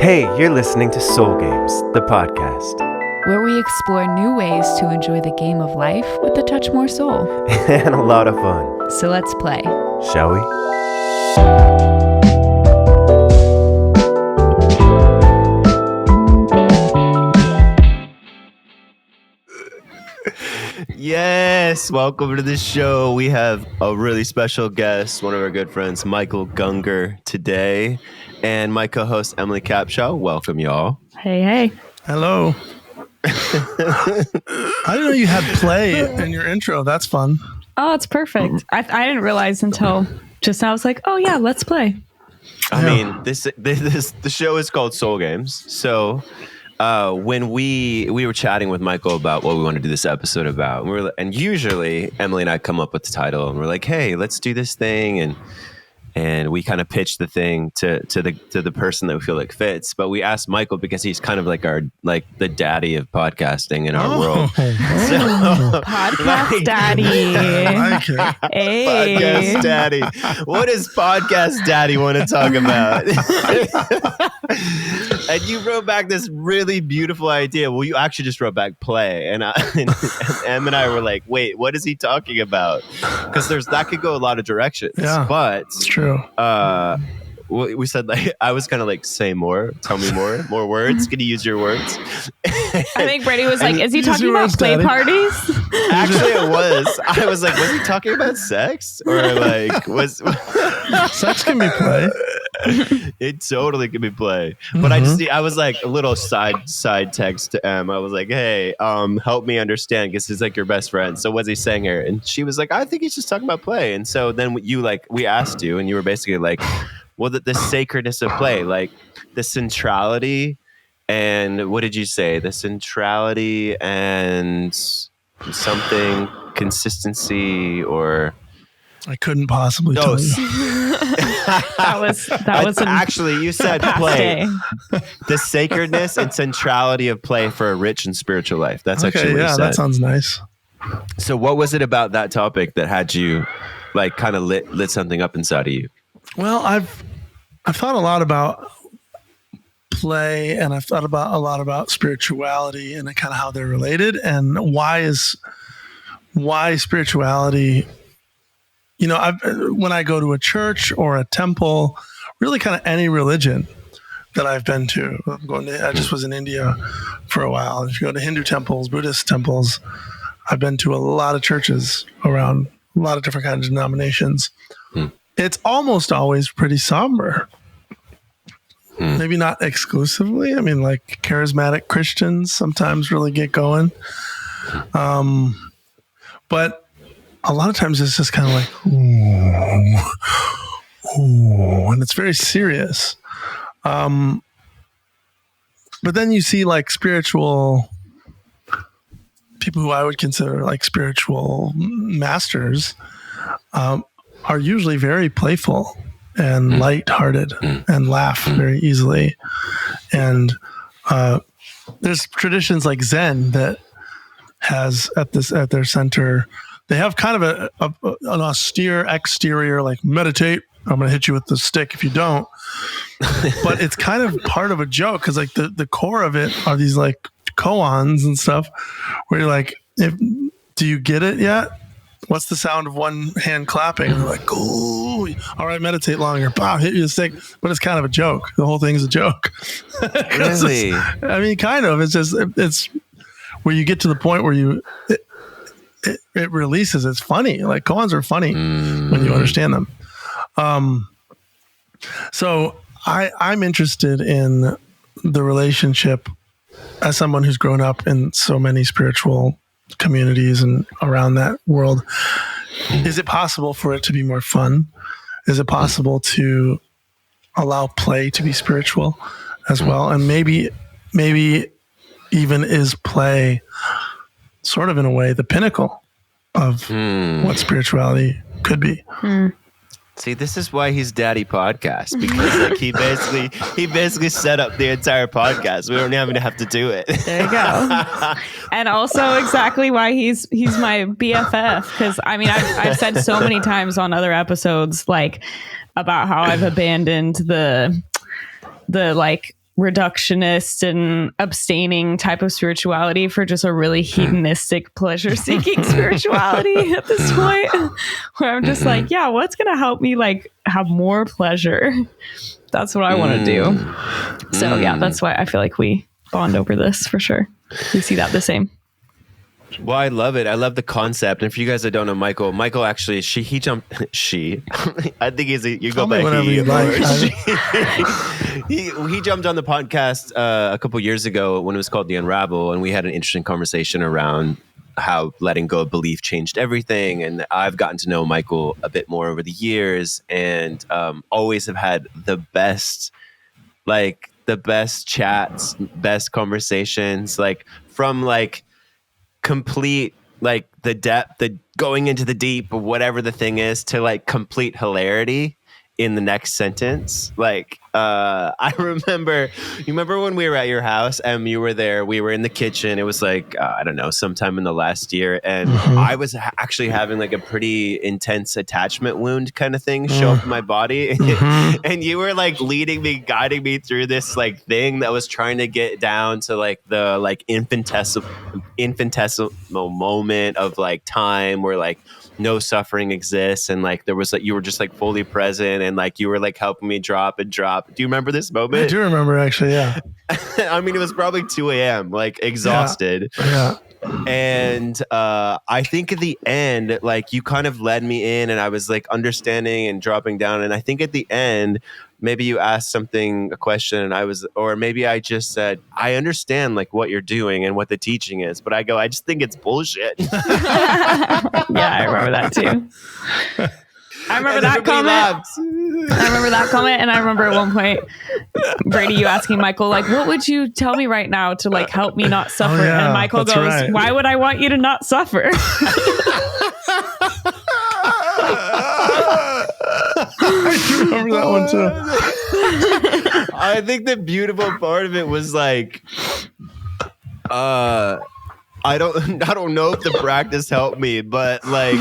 Hey, you're listening to Soul Games, the podcast. Where we explore new ways to enjoy the game of life with a touch more soul. And a lot of fun. So let's play. Shall we? Yes, welcome to the show. We have a really special guest, one of our good friends, Michael Gungor, today, and my co-host, Emily Capshaw. Welcome, y'all. Hey. Hello. I didn't know you had play in your intro. That's fun. Oh, it's perfect. I didn't realize until just now. I was like, oh yeah, let's play. I mean, the show is called Soul Games. So when we were chatting with Michael about what we want to do this episode about, and usually Emily and I come up with the title, and we're like, hey, let's do this thing, and we kind of pitch the thing to the person that we feel like fits. But we asked Michael because he's kind of like the daddy of podcasting in our world. So, Podcast daddy. Hey. Podcast daddy. What does podcast daddy want to talk about? And you wrote back this really beautiful idea. Well, you actually just wrote back play, and Em and I were like, wait, what is he talking about? Because that could go a lot of directions. Yeah, but it's true. We said, like, I was kind of like, say more, tell me more words. Can you use your words? I think Brady was like, is he talking about play parties? Actually, it was. I was like, was he talking about sex? Or like, sex can be play. It totally can be play. But I was like a little side text to Em. I was like, hey, help me understand, because he's like your best friend. So what's he saying here? And she was like, I think he's just talking about play. And so then we asked you, and you were basically like, well, the sacredness of play, like the centrality, and what did you say? The centrality and something, consistency, or I couldn't possibly tell you. that was actually, you said play. The sacredness and centrality of play for a rich and spiritual life. That's actually what you said. That sounds nice. So what was it about that topic that had you like kind of lit something up inside of you? Well, I've thought a lot about play, and I've thought about a lot about spirituality and kind of how they're related, and why spirituality. You know, when I go to a church or a temple, really kind of any religion that I've been to. I just was in India for a while. If you go to Hindu temples, Buddhist temples, I've been to a lot of churches around a lot of different kinds of denominations. It's almost always pretty somber. Maybe not exclusively. I mean, like charismatic Christians sometimes really get going. But a lot of times it's just kind of like, ooh, and it's very serious. But then you see like spiritual people who I would consider like spiritual masters, are usually very playful and lighthearted and laugh very easily. And there's traditions like Zen that has at their center, they have kind of an austere exterior, like meditate. I'm going to hit you with the stick if you don't. But it's kind of part of a joke, because like the core of it are these like koans and stuff where you're like, do you get it yet? What's the sound of one hand clapping? And they're like, ooh, all right, meditate longer. Pow, hit you the stick. But it's kind of a joke. The whole thing's a joke. Really? I mean, kind of. It's where you get to the point where it releases. It's funny. Like koans are funny when you understand them. So I'm interested in the relationship as someone who's grown up in so many spiritual communities and around that world. Is it possible for it to be more fun? Is it possible to allow play to be spiritual as well? And maybe even is play sort of in a way the pinnacle of what spirituality could be? See, this is why he's Daddy Podcast, because like he basically set up the entire podcast. We don't even have to do it. There you go. And also exactly why he's my BFF, because I mean I've said so many times on other episodes like about how I've abandoned the like reductionist and abstaining type of spirituality for just a really hedonistic pleasure seeking spirituality at this point, where I'm just like, yeah, what's going to help me like have more pleasure? That's what I want to do. So yeah, that's why I feel like we bond over this for sure. We see that the same. Well, I love it. I love the concept. And for you guys that don't know Michael actually, he jumped, I think you go by he. He jumped on the podcast a couple years ago when it was called The Unravel. And we had an interesting conversation around how letting go of belief changed everything. And I've gotten to know Michael a bit more over the years and always have had the best chats, best conversations, like from like complete like the depth, the going into the deep or whatever the thing is, to like complete hilarity in the next sentence. Like I remember, you remember when we were at your house and you were there, we were in the kitchen. It was like, I don't know, sometime in the last year. And I was actually having like a pretty intense attachment wound kind of thing show up in my body. And you were like leading me, guiding me through this like thing that was trying to get down to like the like infinitesimal moment of like time where like no suffering exists, and like there was like you were just like fully present, and like you were like helping me drop. Do you remember this moment? I do remember, actually. Yeah. I mean, it was probably 2 a.m. like exhausted. Yeah. And I think at the end, like you kind of led me in, and I was like understanding and dropping down. And I think at the end, maybe you asked a question, and or maybe I just said, I understand like what you're doing and what the teaching is, but I just think it's bullshit. Yeah, I remember that too. I remember that comment. I remember that comment, and I remember at one point, Brady, you asking Michael, like, what would you tell me right now to like help me not suffer? And Michael goes, right. Why would I want you to not suffer? I do remember that one too. I think the beautiful part of it was like, I don't know if the practice helped me, but like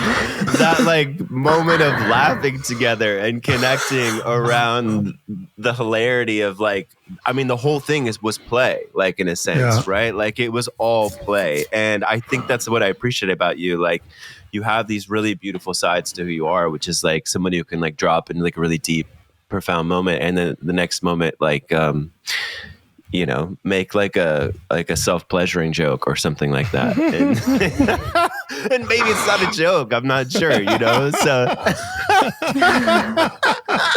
that like moment of laughing together and connecting around the hilarity of like, I mean, the whole thing was play, like in a sense, right? Like it was all play. And I think that's what I appreciate about you. Like you have these really beautiful sides to who you are, which is like somebody who can like drop in like a really deep, profound moment. And then the next moment, like, you know, make like a self-pleasuring joke or something like that. And maybe it's not a joke. I'm not sure, you know? So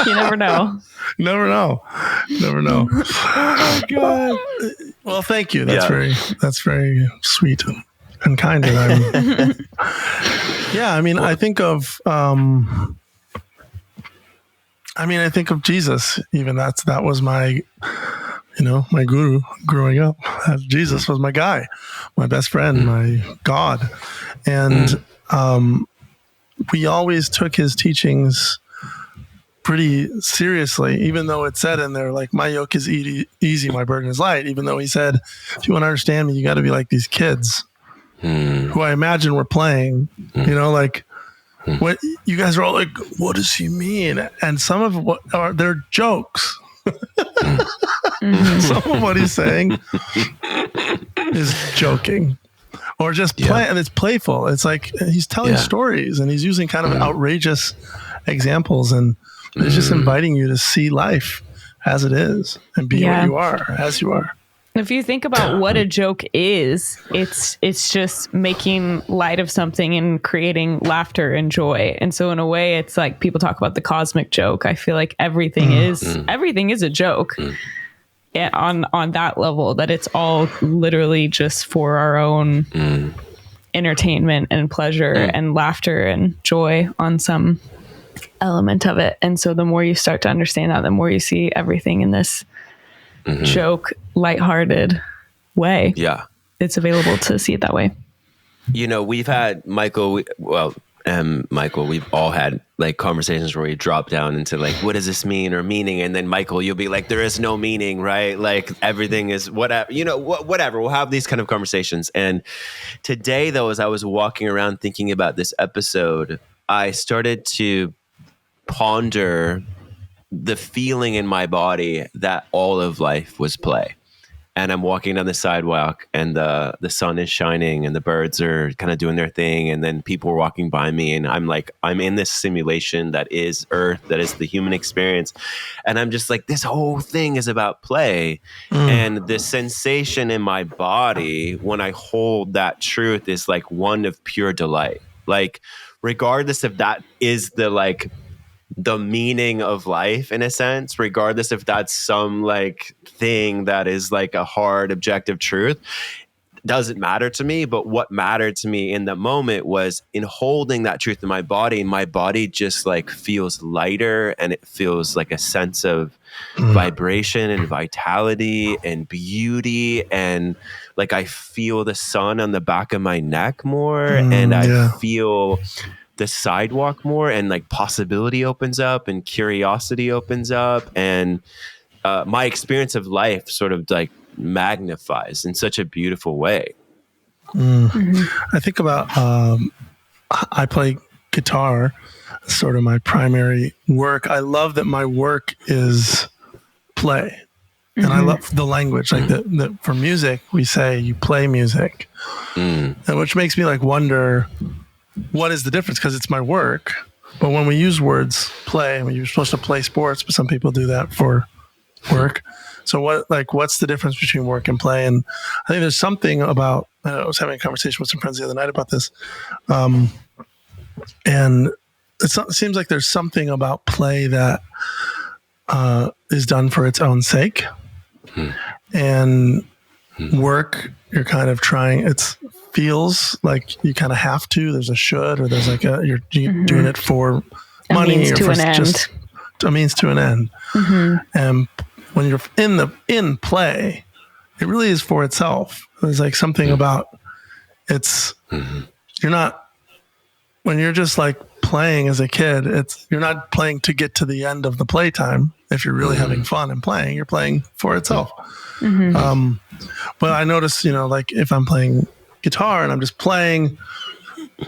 you never know. Never know. Oh my God. Well, thank you. That's very sweet and kind. And I mean, I think of Jesus. Even that was my, my guru growing up. Jesus was my guy, my best friend, my God. And we always took his teachings pretty seriously, even though it said in there, like, my yoke is easy, my burden is light. Even though he said, if you want to understand me, you got to be like these kids who I imagine were playing, like, what you guys are all like, what does he mean? And some of what are their jokes. Some of what he's saying is joking or just play, and it's playful. It's like he's telling stories and he's using kind of outrageous examples, and it's just inviting you to see life as it is and be what you are, as you are. If you think about what a joke is, it's just making light of something and creating laughter and joy. And so in a way, it's like people talk about the cosmic joke. I feel like everything is a joke on that level, that it's all literally just for our own entertainment and pleasure and laughter and joy on some element of it. And so the more you start to understand that, the more you see everything in this joke, lighthearted way. Yeah. It's available to see it that way. We've had Michael, we've all had like conversations where we drop down into like, what does this mean or meaning? And then Michael, you'll be like, there is no meaning, right? Like everything is whatever, whatever. We'll have these kind of conversations. And today though, as I was walking around thinking about this episode, I started to ponder the feeling in my body that all of life was play. And I'm walking down the sidewalk and the sun is shining and the birds are kind of doing their thing. And then people are walking by me and I'm in this simulation that is Earth, that is the human experience. And I'm just like, this whole thing is about play. And the sensation in my body when I hold that truth is like one of pure delight. Like, regardless if that is the meaning of life in a sense, regardless if that's some like thing that is like a hard objective truth, doesn't matter to me. But what mattered to me in the moment was in holding that truth in my body just like feels lighter, and it feels like a sense of vibration and vitality and beauty, and like I feel the sun on the back of my neck more, and I feel the sidewalk more, and like possibility opens up and curiosity opens up, and my experience of life sort of like magnifies in such a beautiful way. I think about I play guitar, sort of my primary work. I love that my work is play, and I love the language. Like that for music, we say you play music, and which makes me like wonder, what is the difference? Because it's my work. But when we use words play, I mean, you're supposed to play sports, but some people do that for work. So what's the difference between work and play? And I think there's something about, I was having a conversation with some friends the other night about this. And it seems like there's something about play that is done for its own sake. And work, you're kind of trying, it feels like you kind of have to, there's a should, or there's like you're doing it for money, or for just a means to an end. And when you're in play, it really is for itself. There's like something about you're not, when you're just like playing as a kid, you're not playing to get to the end of the playtime. If you're really having fun and playing, you're playing for itself. But I notice, like if I'm playing guitar and I'm just playing,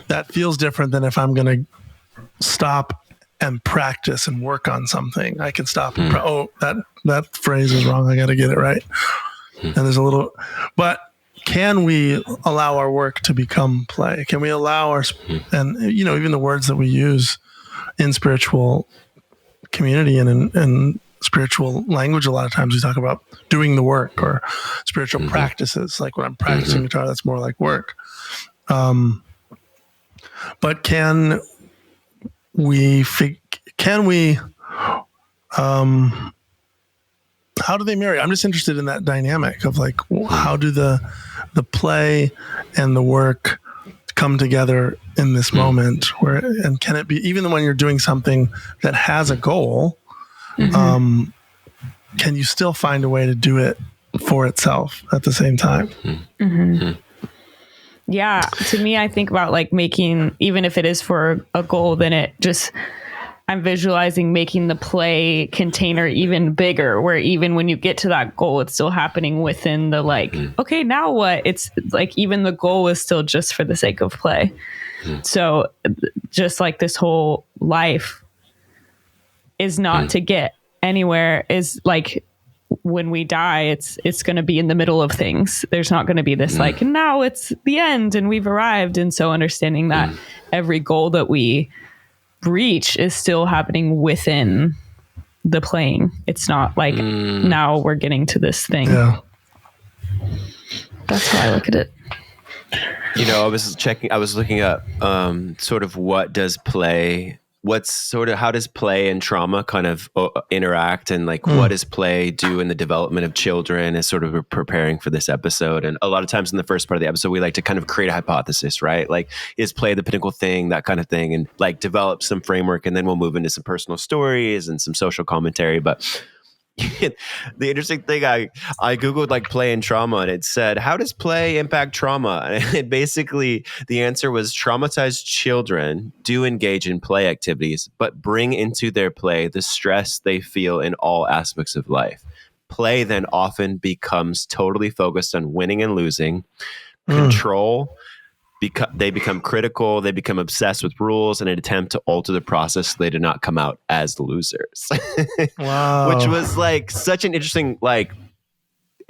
that feels different than if I'm going to stop and practice and work on something. I can stop and that phrase is wrong. I got to get it right. And there's a little, but can we allow our work to become play? Can we allow and even the words that we use in spiritual community and in spiritual language, a lot of times we talk about doing the work or spiritual practices. Like when I'm practicing guitar, that's more like work. But can we how do they marry? I'm just interested in that dynamic of like, how do the play and the work come together in this moment and can it be, even when you're doing something that has a goal, can you still find a way to do it for itself at the same time? Yeah. To me, I think about like making, even if it is for a goal, then I'm visualizing making the play container even bigger, where even when you get to that goal, it's still happening within the like, okay, now what? It's like, even the goal is still just for the sake of play. So just like this whole life is not to get anywhere, is like when we die, it's going to be in the middle of things. There's not going to be this like, now it's the end and we've arrived. And so understanding that every goal that we reach is still happening within the playing. It's not like now we're getting to this thing. Yeah. That's how I look at it. I was looking up sort of how does play and trauma kind of interact, and like what does play do in the development of children as sort of preparing for this episode. And a lot of times in the first part of the episode, we like to kind of create a hypothesis, right? Like, is play the pinnacle thing, that kind of thing, and like develop some framework, and then we'll move into some personal stories and some social commentary. But the interesting thing, I Googled like play and trauma, and it said, how does play impact trauma? And basically the answer was, traumatized children do engage in play activities, but bring into their play the stress they feel in all aspects of life. Play then often becomes totally focused on winning and losing, control, they become critical, they become obsessed with rules in an attempt to alter the process so they do not come out as losers. Wow. Which was like such an interesting like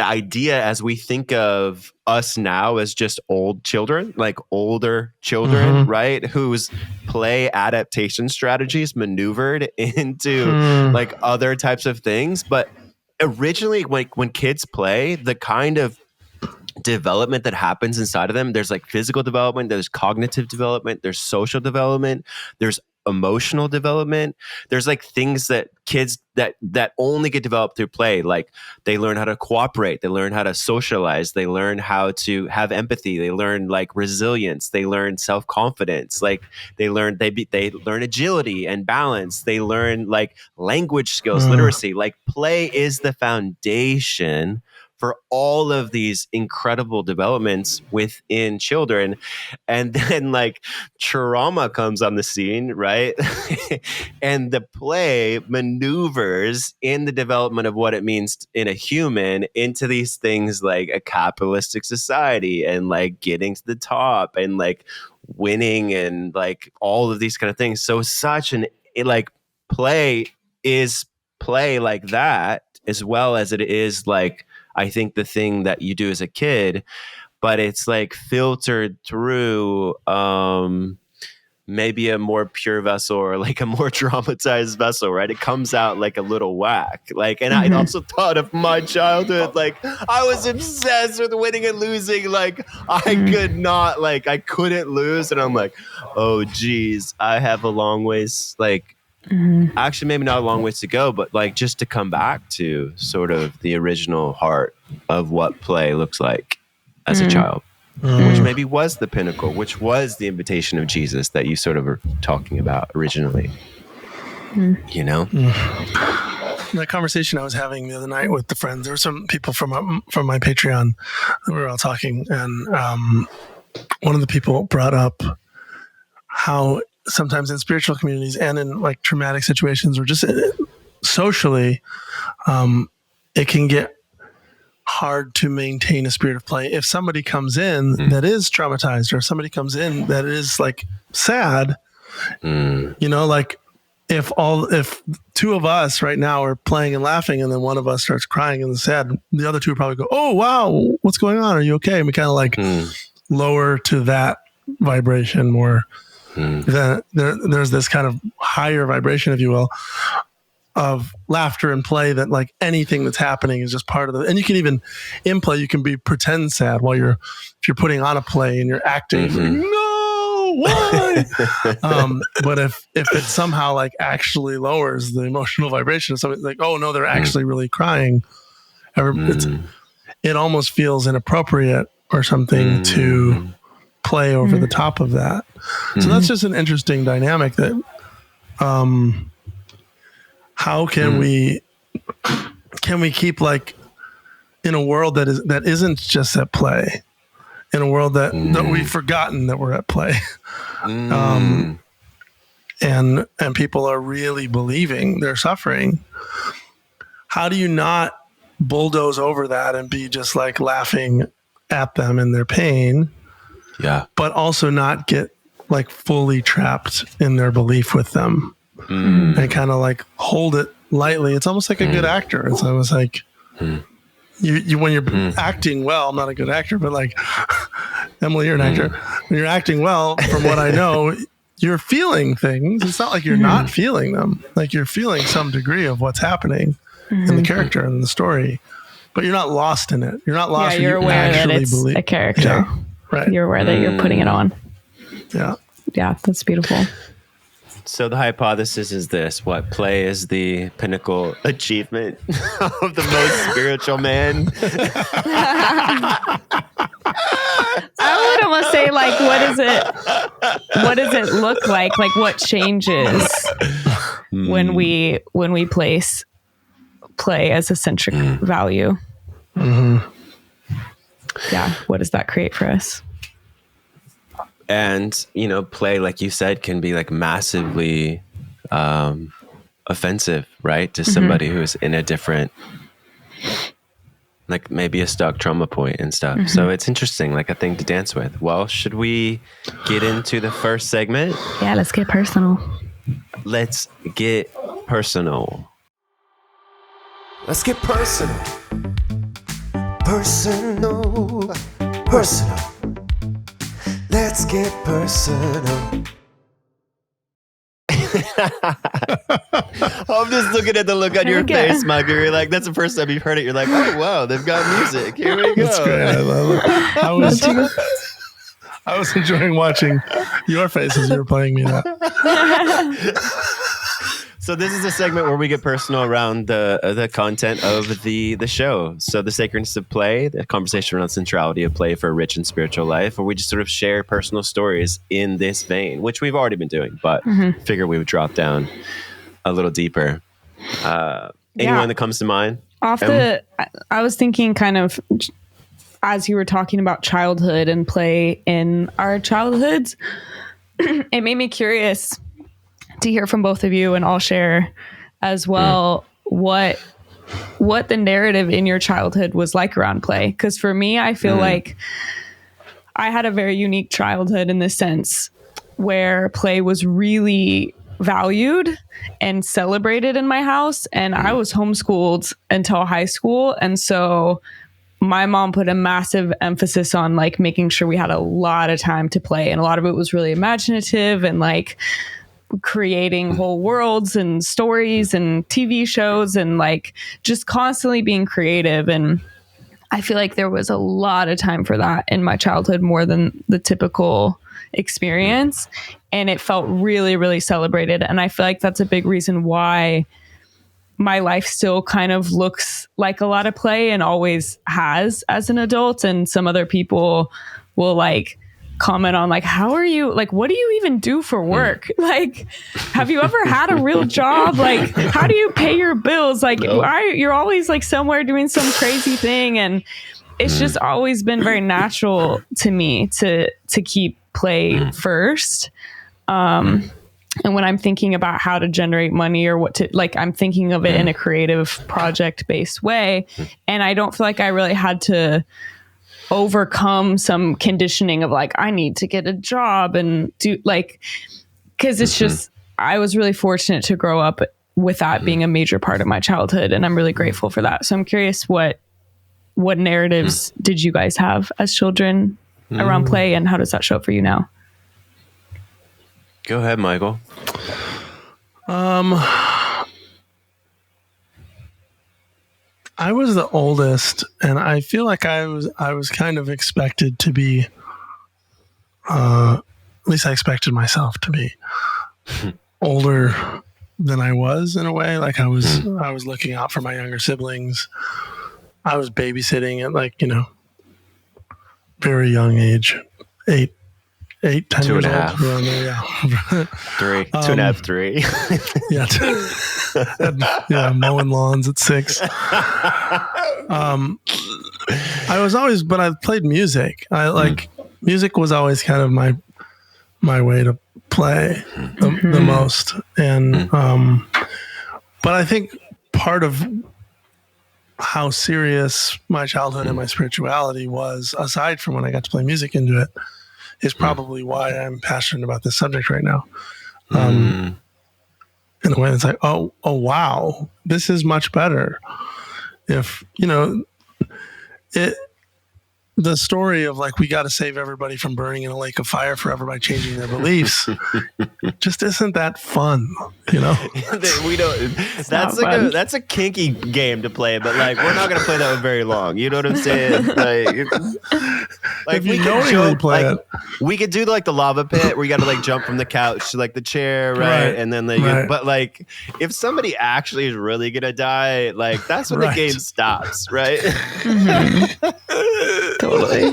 idea as we think of us now as just old children, like older children, right? Whose play adaptation strategies maneuvered into like other types of things. But originally, when kids play, the kind of development that happens inside of them, there's like physical development, there's cognitive development, there's social development, there's emotional development. There's like things that kids that only get developed through play. Like they learn how to cooperate, they learn how to socialize, they learn how to have empathy, they learn like resilience, they learn self-confidence, like they learn agility and balance, they learn like language skills, literacy. Like play is the foundation for all of these incredible developments within children. And then like trauma comes on the scene, right? And the play maneuvers in the development of what it means in a human into these things like a capitalistic society and like getting to the top and like winning and like all of these kind of things. So play is play like that, as well as it is like, I think the thing that you do as a kid, but it's like filtered through maybe a more pure vessel or like a more traumatized vessel, right? It comes out like a little whack. Like, and I also thought of my childhood, like I was obsessed with winning and losing. Like I couldn't lose. And I'm like, oh geez, I have a long ways, like, actually maybe not a long ways to go, but like just to come back to sort of the original heart of what play looks like as a child, which maybe was the pinnacle, which was the invitation of Jesus that you sort of were talking about originally. You know, the conversation I was having the other night with the friends, there were some people from my Patreon that we were all talking, and one of the people brought up how sometimes in spiritual communities and in like traumatic situations or just socially, it can get hard to maintain a spirit of play. If somebody comes in that is traumatized, or if somebody comes in that is like sad, you know, like if two of us right now are playing and laughing and then one of us starts crying and sad, the other two would probably go, oh, wow, what's going on? Are you okay? And we kind of like lower to that vibration more. Then there's this kind of higher vibration, if you will, of laughter and play that like anything that's happening is just part of and you can even in play, you can be pretend sad while if you're putting on a play and you're acting, like, no, why? But if it somehow like actually lowers the emotional vibration of something, like, oh no, they're actually really crying. It almost feels inappropriate or something to play over the top of that. So that's just an interesting dynamic that how can we keep like in a world that isn't just at play, in a world that we've forgotten that we're at play, and people are really believing they're suffering. How do you not bulldoze over that and be just like laughing at them in their pain? Yeah. But also not get like fully trapped in their belief with them and kind of like hold it lightly. It's almost like a good actor. It's almost like you when you're acting well, I'm not a good actor, but like Emily, you're an actor. When you're acting well, from what I know, you're feeling things. It's not like you're not feeling them. Like you're feeling some degree of what's happening in the character and the story, but you're not lost in it. You're not lost. Yeah, you're aware that it's a character. Yeah. Right. You're aware that you're putting it on. Yeah. Yeah, that's beautiful. So the hypothesis is this: what play is the pinnacle achievement of the most spiritual man? I would almost say, like, what does it look like? Like, what changes when we place play as a centric value? Yeah, what does that create for us? And, you know, play, like you said, can be like massively offensive, right? To somebody who's in a different like maybe a stuck trauma point and stuff. So it's interesting, like a thing to dance with. Well, should we get into the first segment? Yeah, let's get personal. Let's get personal. Let's get personal. Personal. Personal. Let's get personal. I'm just looking at the look on your Okay. face, Michael. You're like, that's the first time you've heard it. You're like, oh, wow, they've got music. Here we go. That's great. I love it. I was enjoying watching your face as you were playing me that. So this is a segment where we get personal around the content of the show. So the sacredness of play, the conversation around centrality of play for a rich and spiritual life, where we just sort of share personal stories in this vein, which we've already been doing, but figure we would drop down a little deeper. Anyone that comes to mind? I was thinking kind of as you were talking about childhood and play in our childhoods, it made me curious to hear from both of you, and I'll share as well what the narrative in your childhood was like around play. Because for me, I feel like I had a very unique childhood in the sense where play was really valued and celebrated in my house, and I was homeschooled until high school, and so my mom put a massive emphasis on like making sure we had a lot of time to play, and a lot of it was really imaginative and like creating whole worlds and stories and TV shows and like just constantly being creative. And I feel like there was a lot of time for that in my childhood, more than the typical experience. And it felt really, really celebrated. And I feel like that's a big reason why my life still kind of looks like a lot of play and always has as an adult. And some other people will like comment on like, how are you, like, what do you even do for work? Like, have you ever had a real job? Like, how do you pay your bills? Like, you're always like somewhere doing some crazy thing. And it's just always been very natural to me to keep play first. And when I'm thinking about how to generate money or what to, like, I'm thinking of it in a creative project based way. And I don't feel like I really had to overcome some conditioning of like, I need to get a job and do like, cause it's just, I was really fortunate to grow up with that being a major part of my childhood. And I'm really grateful for that. So I'm curious what narratives did you guys have as children around play, and how does that show up for you now? Go ahead, Michael. I was the oldest, and I feel like I was kind of expected to be, at least I expected myself to be older than I was in a way. Like I was looking out for my younger siblings. I was babysitting at like, very young age, 8, 10 2 years and a old. half. Around there, yeah. 3, 2.5, 3. Yeah, mowing lawns at 6. I was always, but I played music. Music was always kind of my way to play the most. And, but I think part of how serious my childhood and my spirituality was, aside from when I got to play music into it, is probably why I'm passionate about this subject right now. In a way, it's like, oh, wow, this is much better. If, the story of like, we got to save everybody from burning in a lake of fire forever by changing their beliefs just isn't that fun, We don't. That's a kinky game to play, but like we're not gonna play that one very long. You know what I'm saying? Like if you knowingly play it, we could do like the lava pit where you got to like jump from the couch to like the chair, right? And then but like if somebody actually is really gonna die, like that's when the game stops, right? Totally.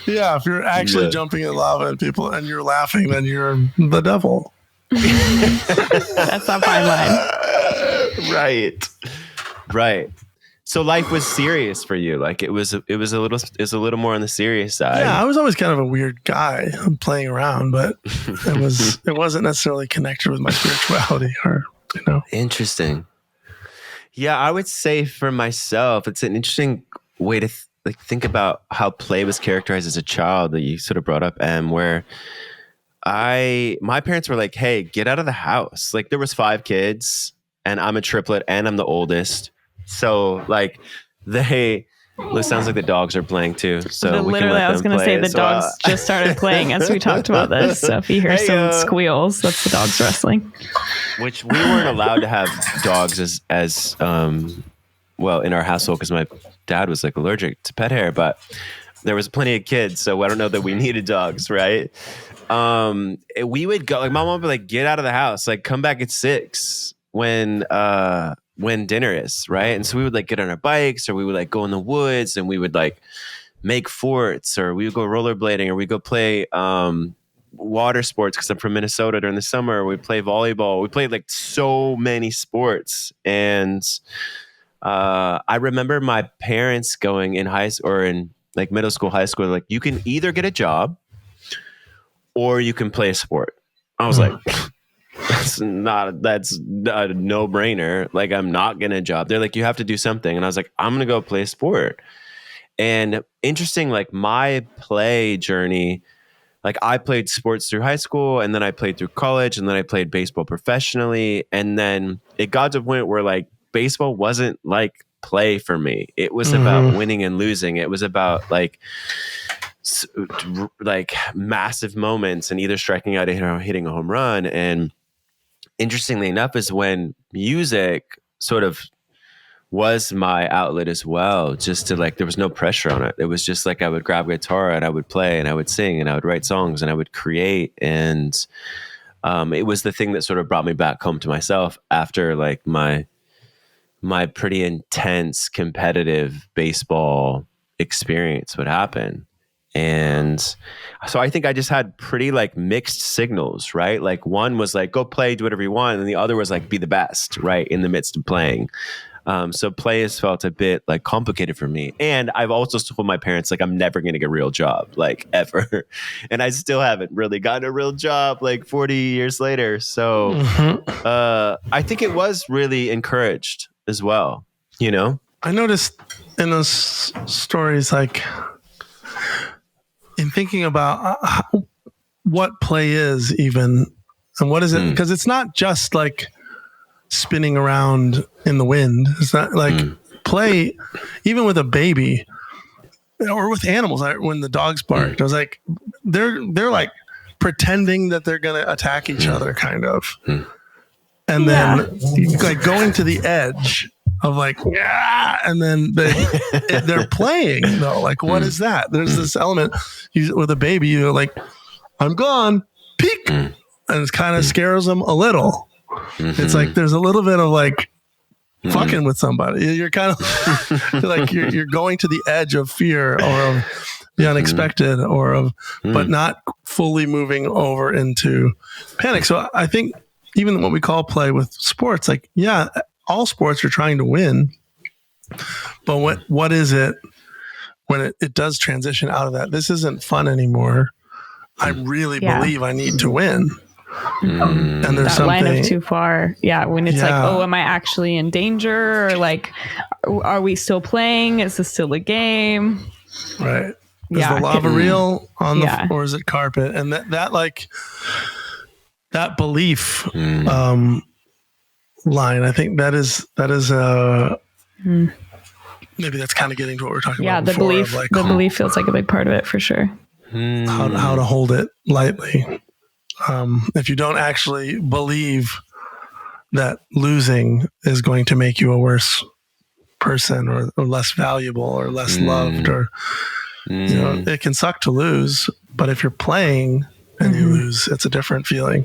Yeah, if you're actually jumping in lava and people and you're laughing, then you're the devil. That's a fine line. Right. So life was serious for you. Like it was a little more on the serious side. Yeah, I was always kind of a weird guy playing around, but it wasn't necessarily connected with my spirituality or. Interesting. Yeah, I would say for myself, it's an interesting way to like think about how play was characterized as a child that you sort of brought up, where my parents were like, hey, get out of the house. Like there was 5 kids and I'm a triplet and I'm the oldest. So like it sounds like the dogs are playing too. So literally, I was going to say the dogs just started playing as we talked about this. So if you hear some squeals, that's the dogs wrestling. Which we weren't allowed to have dogs as well in our household because my dad was like allergic to pet hair, but there was plenty of kids, so I don't know that we needed dogs, right? We would go, like my mom would be like, get out of the house, like come back at 6 when dinner is, right? And so we would like get on our bikes, or we would like go in the woods and we would like make forts, or we would go rollerblading, or we go play water sports because I'm from Minnesota during the summer. We play volleyball. We played like so many sports. And I remember my parents going in high school or in like middle school, high school, like you can either get a job or you can play a sport. I was like, that's a no brainer. Like I'm not getting a job. They're like, you have to do something. And I was like, I'm going to go play a sport. And interesting, like my play journey, like I played sports through high school and then I played through college and then I played baseball professionally. And then it got to a point where like baseball wasn't like play for me. It was about winning and losing. It was about like massive moments and either striking out or hitting a home run. And interestingly enough is when music sort of was my outlet as well, just to like, there was no pressure on it. It was just like, I would grab a guitar and I would play and I would sing and I would write songs and I would create. And it was the thing that sort of brought me back home to myself after like my pretty intense competitive baseball experience would happen. And so I think I just had pretty like mixed signals, right? Like one was like, go play, do whatever you want. And the other was like, be the best, right? In the midst of playing. So play has felt a bit like complicated for me. And I've also told my parents, like, I'm never going to get a real job, like ever. And I still haven't really gotten a real job like 40 years later. So I think it was really encouraged as well, you know? I noticed in those stories, like in thinking about what play is even, and what is it? Because it's not just like spinning around in the wind. It's not like play, even with a baby or with animals. When the dogs barked, I was like, they're like pretending that they're going to attack each other, kind of. And then like going to the edge of like, yeah, and then they're playing though. Like, what is that? There's this element with a baby, you're like, I'm gone, peek, and it kind of scares them a little. It's like there's a little bit of like fucking with somebody. You're kind of like you're going to the edge of fear or of the unexpected or of, but not fully moving over into panic. So I think even what we call play with sports, like, yeah, all sports are trying to win, but what is it when it does transition out of that? This isn't fun anymore. I really believe I need to win. And there's that something line of too far. Yeah. When it's like, oh, am I actually in danger? Or like, are we still playing? Is this still a game? Right. Is the lava real on the, or is it carpet? And that like, that belief line, I think that is maybe that's kind of getting to what we're talking about. Yeah, the belief, like, the belief feels like a big part of it for sure. How to hold it lightly. If you don't actually believe that losing is going to make you a worse person or less valuable or less loved, or you know, it can suck to lose, but if you're playing and you lose, it's a different feeling.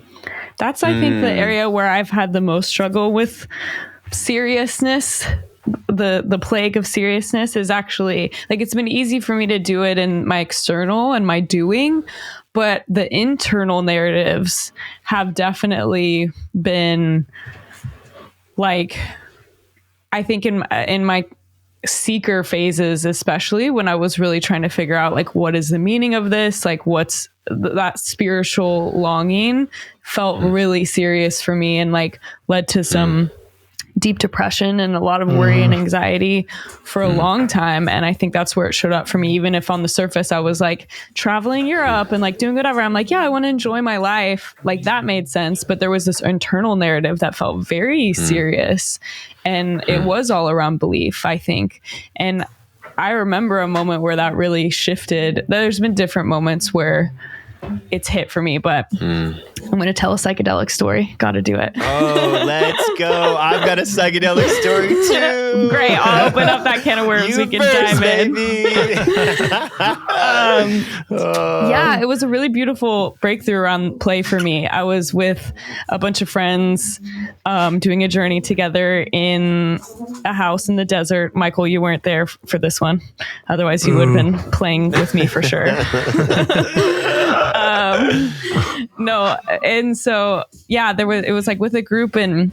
That's, I think, the area where I've had the most struggle with seriousness. The plague of seriousness is actually like, it's been easy for me to do it in my external and my doing, but the internal narratives have definitely been like, I think in my seeker phases, especially when I was really trying to figure out like, what is the meaning of this? Like, what's that spiritual longing felt really serious for me and like led to some deep depression and a lot of worry and anxiety for a long time. And I think that's where it showed up for me. Even if on the surface I was like traveling Europe and like doing whatever, I'm like, yeah, I want to enjoy my life. Like that made sense. But there was this internal narrative that felt very serious. And it was all around belief, I think. And I remember a moment where that really shifted. There's been different moments where it's hit for me, but I'm going to tell a psychedelic story. Got to do it. Oh, let's go. I've got a psychedelic story too. Great. I'll open up that can of worms. We can dive in. Yeah, it was a really beautiful breakthrough around play for me. I was with a bunch of friends doing a journey together in a house in the desert. Michael, you weren't there for this one. Otherwise, you would have been playing with me for sure. No. And so, yeah, it was like with a group, and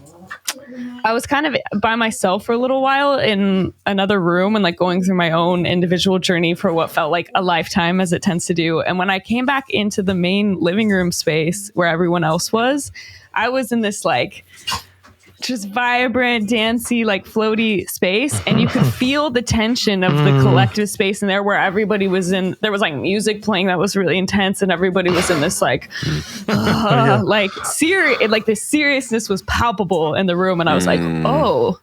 I was kind of by myself for a little while in another room and like going through my own individual journey for what felt like a lifetime, as it tends to do. And when I came back into the main living room space where everyone else was, I was in this like just vibrant, dancey, like floaty space, and you could feel the tension of the collective space in there, where everybody was in. There was like music playing that was really intense, and everybody was in this like, like serious. Like the seriousness was palpable in the room, and I was like, oh,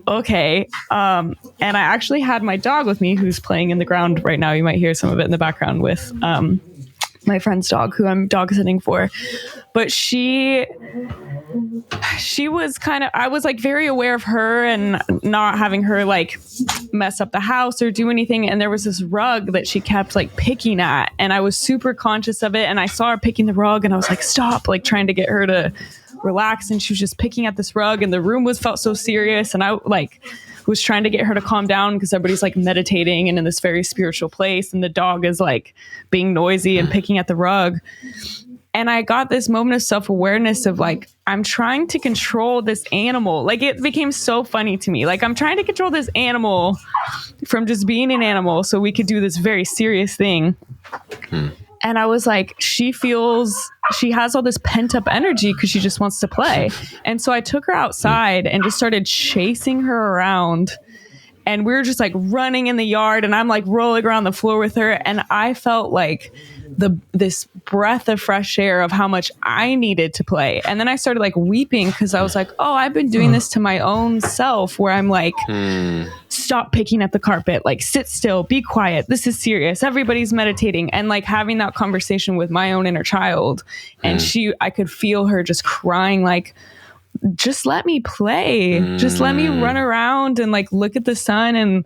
okay. And I actually had my dog with me, who's playing in the ground right now. You might hear some of it in the background with my friend's dog, who I'm dog sitting for, but she was kind of, I was like very aware of her and not having her like mess up the house or do anything. And there was this rug that she kept like picking at, and I was super conscious of it. And I saw her picking the rug, and I was like, stop, like trying to get her to relax. And she was just picking at this rug, and the room felt so serious. And I like was trying to get her to calm down, because everybody's like meditating and in this very spiritual place, and the dog is like being noisy and picking at the rug. And I got this moment of self-awareness of like, I'm trying to control this animal. Like it became so funny to me. Like I'm trying to control this animal from just being an animal so we could do this very serious thing. And I was like, she has all this pent up energy because she just wants to play. And so I took her outside and just started chasing her around. And we were just like running in the yard, and I'm like rolling around the floor with her. And I felt like this breath of fresh air of how much I needed to play. And then I started like weeping, because I was like, oh, I've been doing this to my own self, where I'm like, stop picking at the carpet, like sit still, be quiet. This is serious. Everybody's meditating. And like having that conversation with my own inner child. And I could feel her just crying, like, just let me play. Just let me run around and like look at the sun and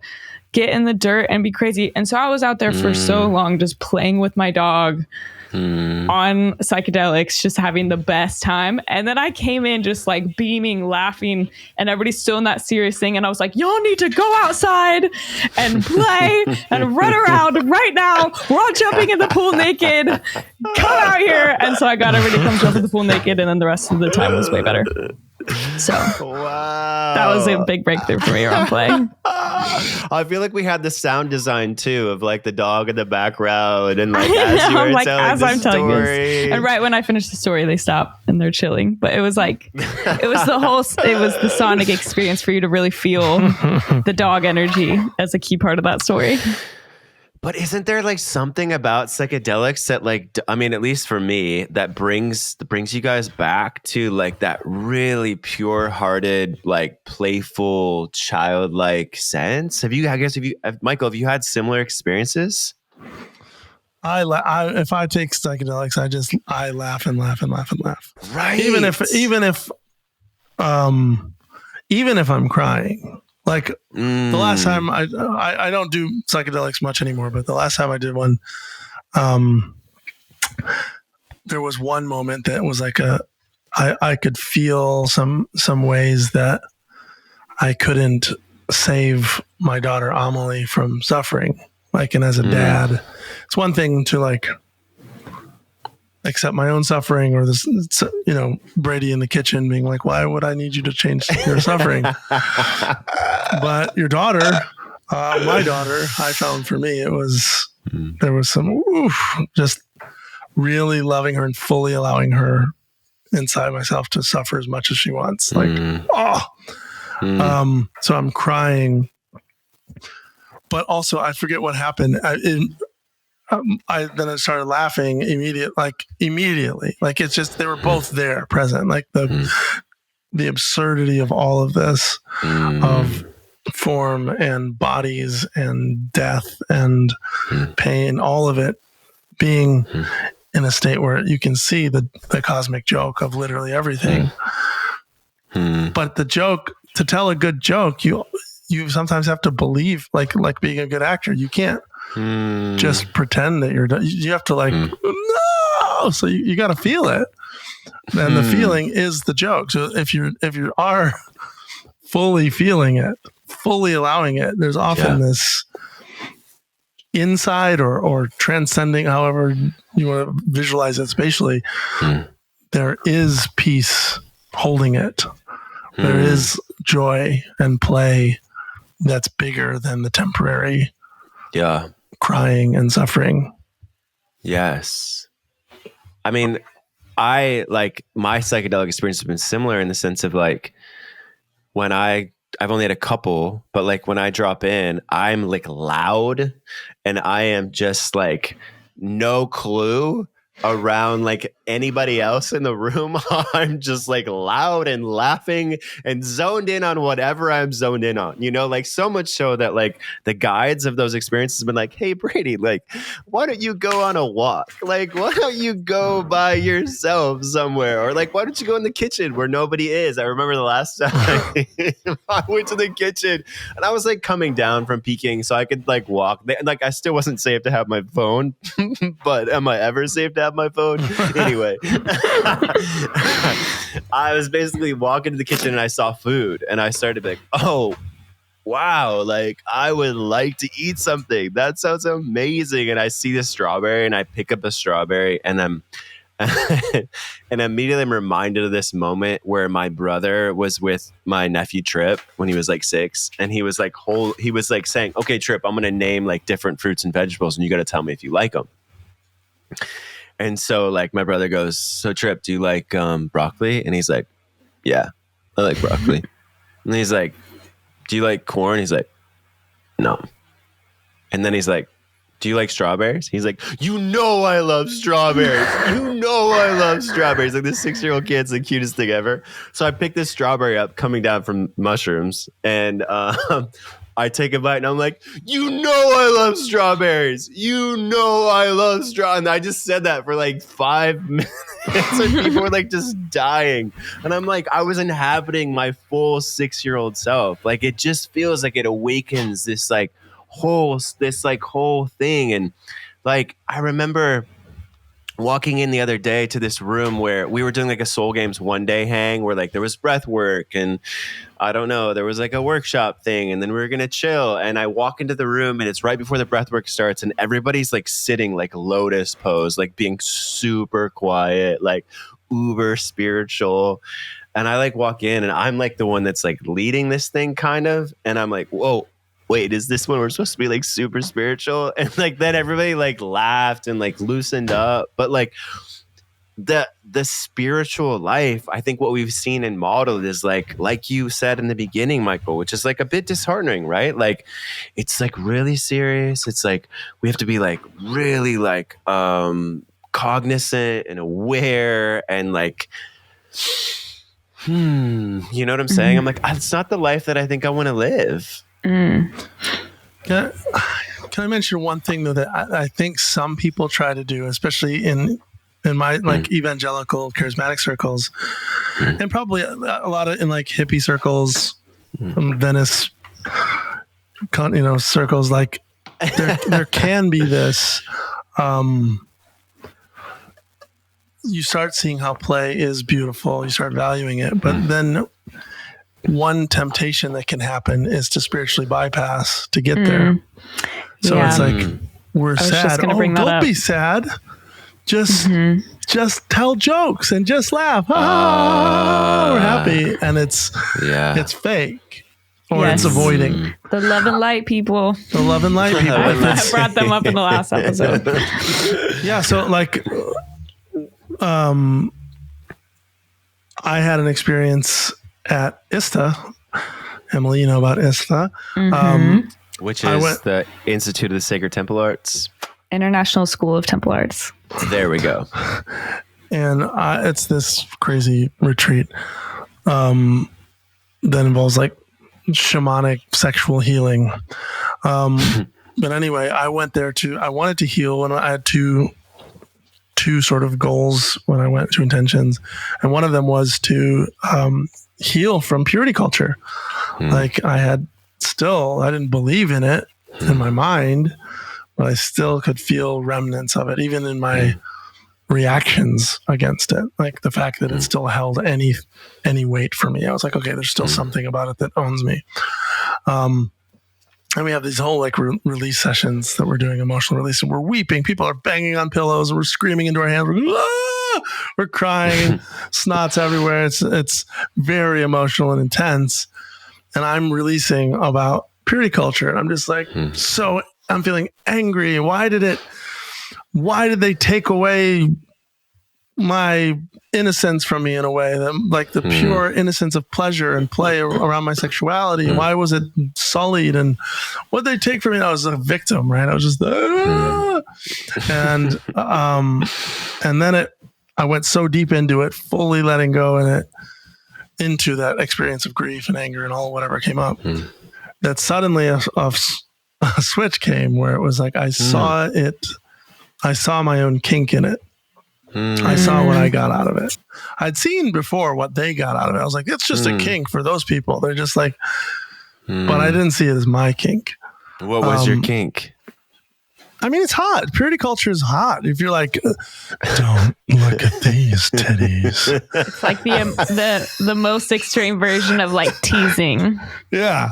get in the dirt and be crazy. And so I was out there for so long, just playing with my dog on psychedelics, just having the best time. And then I came in just like beaming, laughing, and everybody's still in that serious thing. And I was like, y'all need to go outside and play and run around right now. We're all jumping in the pool naked. Come out here. And so I got everybody to come jump in the pool naked. And then the rest of the time was way better. So wow, that was a big breakthrough for me around play. I feel like we had the sound design too, of like the dog in the background, and like as you were like, telling as the I'm story. telling this, and right when I finished the story, they stop and they're chilling. But it was like, it was the sonic experience for you to really feel the dog energy as a key part of that story. But isn't there like something about psychedelics that like, I mean, at least for me, that brings you guys back to like that really pure-hearted, like playful, childlike sense? Michael, have you had similar experiences? If I take psychedelics, I laugh and laugh and laugh and laugh. Right. Even if I'm crying. Like the last time I don't do psychedelics much anymore, but the last time I did one, there was one moment that was like I could feel some ways that I couldn't save my daughter Amelie from suffering. Like, and as a dad, it's one thing to like accept my own suffering, or this, Brady in the kitchen being like, why would I need you to change your suffering? But your daughter, my daughter, I found for me, there was some, just really loving her and fully allowing her inside myself to suffer as much as she wants. Like, so I'm crying, but also I forget what happened. Then I started laughing immediately. Like, it's just, they were both there present. Like the absurdity of all of this, of form and bodies and death and pain, all of it being in a state where you can see the cosmic joke of literally everything. But the joke, to tell a good joke, you sometimes have to believe, like being a good actor, you can't just pretend that you're done. You have to no. So you got to feel it. And the feeling is the joke. So if you are fully feeling it, fully allowing it, there's often this inside or transcending, however you want to visualize it spatially, there is peace holding it. There is joy and play that's bigger than the temporary crying and suffering. Yes. I mean, my psychedelic experience has been similar in the sense of like, when I've only had a couple, but like when I drop in, I'm like loud and I am just like no clue around like anybody else in the room. I'm just like loud and laughing and zoned in on whatever I'm zoned in on, like so much so that like the guides of those experiences have been like, hey Brady, like why don't you go on a walk? Like why don't you go by yourself somewhere? Or like why don't you go in the kitchen where nobody is? I remember the last time I went to the kitchen and I was like coming down from peaking so I could like walk. Like I still wasn't safe to have my phone, but am I ever safe to have my phone? Anyway, I was basically walking to the kitchen and I saw food and I started to be like, oh wow, like I would like to eat something. That sounds amazing. And I see the strawberry and I pick up a strawberry and I'm and immediately I'm reminded of this moment where my brother was with my nephew Trip when he was like 6, and he was like saying, okay Trip, I'm gonna name like different fruits and vegetables and you gotta tell me if you like them. And so like my brother goes, so Trip, do you like broccoli? And he's like, yeah, I like broccoli. And he's like, do you like corn? He's like, no. And then he's like, do you like strawberries? He's like, I love strawberries. I love strawberries. Like this 6-year-old kid's the cutest thing ever. So I picked this strawberry up coming down from mushrooms and I take a bite and I'm like, I love strawberries. I love strawberries. And I just said that for like 5 minutes and people were like just dying. And I'm like, I was inhabiting my full 6-year-old self. Like it just feels like it awakens this whole thing. And like, I remember walking in the other day to this room where we were doing like a Soul Games one day hang where like there was breath work and I don't know, there was like a workshop thing and then we were going to chill. And I walk into the room and it's right before the breath work starts and everybody's like sitting like lotus pose, like being super quiet, like uber spiritual. And I like walk in and I'm like the one that's like leading this thing kind of. And I'm like, whoa, wait, is this when we're supposed to be like super spiritual? And like then everybody like laughed and like loosened up. But like the spiritual life, I think what we've seen and modeled is like you said in the beginning, Michael, which is like a bit disheartening, right? Like it's like really serious. It's like we have to be like really like cognizant and aware and like you know what I'm saying? I'm like, it's not the life that I think I want to live. Can I mention one thing though that I think some people try to do, especially in my like evangelical charismatic circles, and probably a lot of in like hippie circles, Venice, circles. Like there can be this. You start seeing how play is beautiful. You start valuing it, but then one temptation that can happen is to spiritually bypass to get there. So it's like we're sad. Don't be sad. Just tell jokes and just laugh. We're happy, and it's fake or it's avoiding the love and light people. The love and light people. I brought them up in the last episode. Yeah. So like, I had an experience at ISTA. Emily, you know about ISTA. Which is the Institute of the Sacred Temple Arts. International School of Temple Arts. There we go. And it's this crazy retreat that involves like shamanic sexual healing. But anyway, I went there I wanted to heal, and I had two sort of goals when I went to intentions. And one of them was to heal from purity culture. Like I didn't believe in it in my mind, but I still could feel remnants of it, even in my reactions against it. Like the fact that it still held any weight for me. I was like, okay, there's still something about it that owns me. And we have these whole like release sessions that we're doing, emotional release, and we're weeping. People are banging on pillows. We're screaming into our hands. We're crying, snots everywhere. It's very emotional and intense. And I'm releasing about purity culture. And I'm just like, I'm feeling angry. Why did they take away my innocence from me in a way, that like the pure innocence of pleasure and play around my sexuality? Why was it sullied? And what they take from me? I was a victim, right? I was just, and then I went so deep into it, fully letting go into that experience of grief and anger and all whatever came up, that suddenly a switch came where it was like, I saw my own kink in it. I saw what I got out of it. I'd seen before what they got out of it. I was like, it's just a kink for those people. They're just like, but I didn't see it as my kink. What was your kink? I mean, it's hot. Purity culture is hot. If you're like, don't look at these titties. It's like the most extreme version of like teasing. Yeah.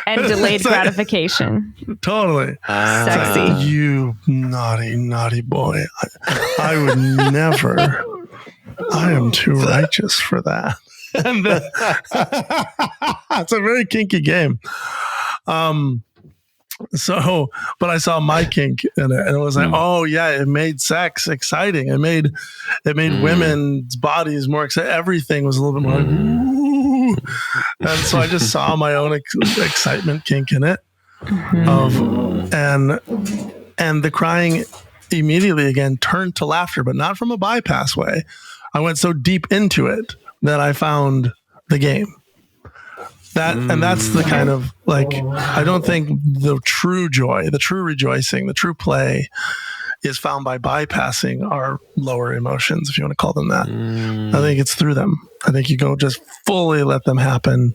And delayed gratification. Totally. Sexy. You naughty, naughty boy. I would never. I am too righteous for that. And it's a very kinky game. But I saw my kink in it, and it was like, oh yeah, it made sex exciting. It made women's bodies more exciting. Everything was a little bit more like, ooh. And so I just saw my own excitement kink in it. And the crying immediately again turned to laughter, but not from a bypass way. I went so deep into it that I found the game. And that's the kind of like, I don't think the true joy, the true rejoicing, the true play is found by bypassing our lower emotions, if you want to call them that. I think it's through them. I think you go just fully let them happen.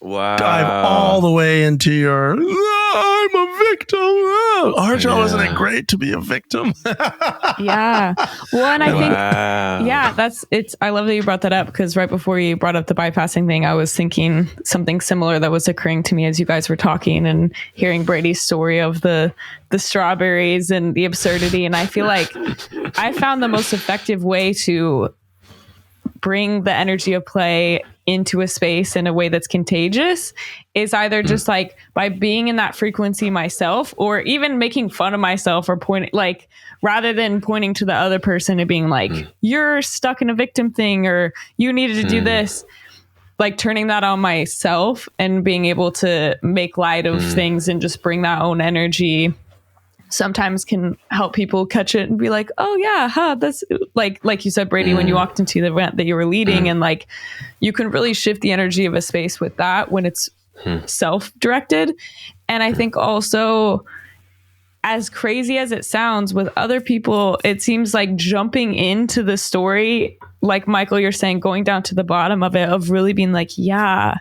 Wow. Dive all the way into your, I'm a victim. Arjo, wasn't it great to be a victim? Yeah. Well, and I think, I love that you brought that up, because right before you brought up the bypassing thing, I was thinking something similar that was occurring to me as you guys were talking and hearing Brady's story of the strawberries and the absurdity. And I feel like I found the most effective way to bring the energy of play into a space in a way that's contagious is either just like by being in that frequency myself, or even making fun of myself, or rather than pointing to the other person and being like, you're stuck in a victim thing, or you needed to do this, like turning that on myself and being able to make light of things and just bring that own energy sometimes can help people catch it and be like, oh yeah, that's like you said, Brady, when you walked into the event that you were leading, and like you can really shift the energy of a space with that when it's self-directed. And I think also, as crazy as it sounds, with other people, it seems like jumping into the story, like Michael, you're saying, going down to the bottom of it, of really being like, yeah,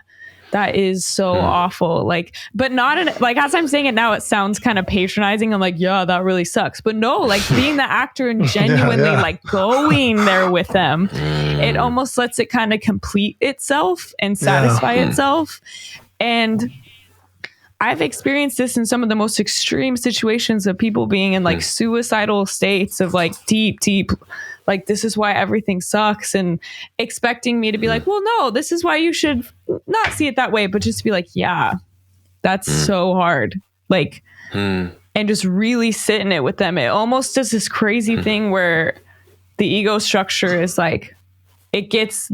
that is so awful. Like, but not in, like, as I'm saying it now, it sounds kind of patronizing. I'm like, yeah, that really sucks. But no, like being the actor and genuinely like going there with them, it almost lets it kind of complete itself and satisfy itself. And I've experienced this in some of the most extreme situations of people being in like suicidal states of like deep, like, this is why everything sucks, and expecting me to be like, well, no, this is why you should not see it that way, but just to be like, yeah, that's so hard. Like, and just really sit in it with them. It almost does this crazy thing where the ego structure is like, it gets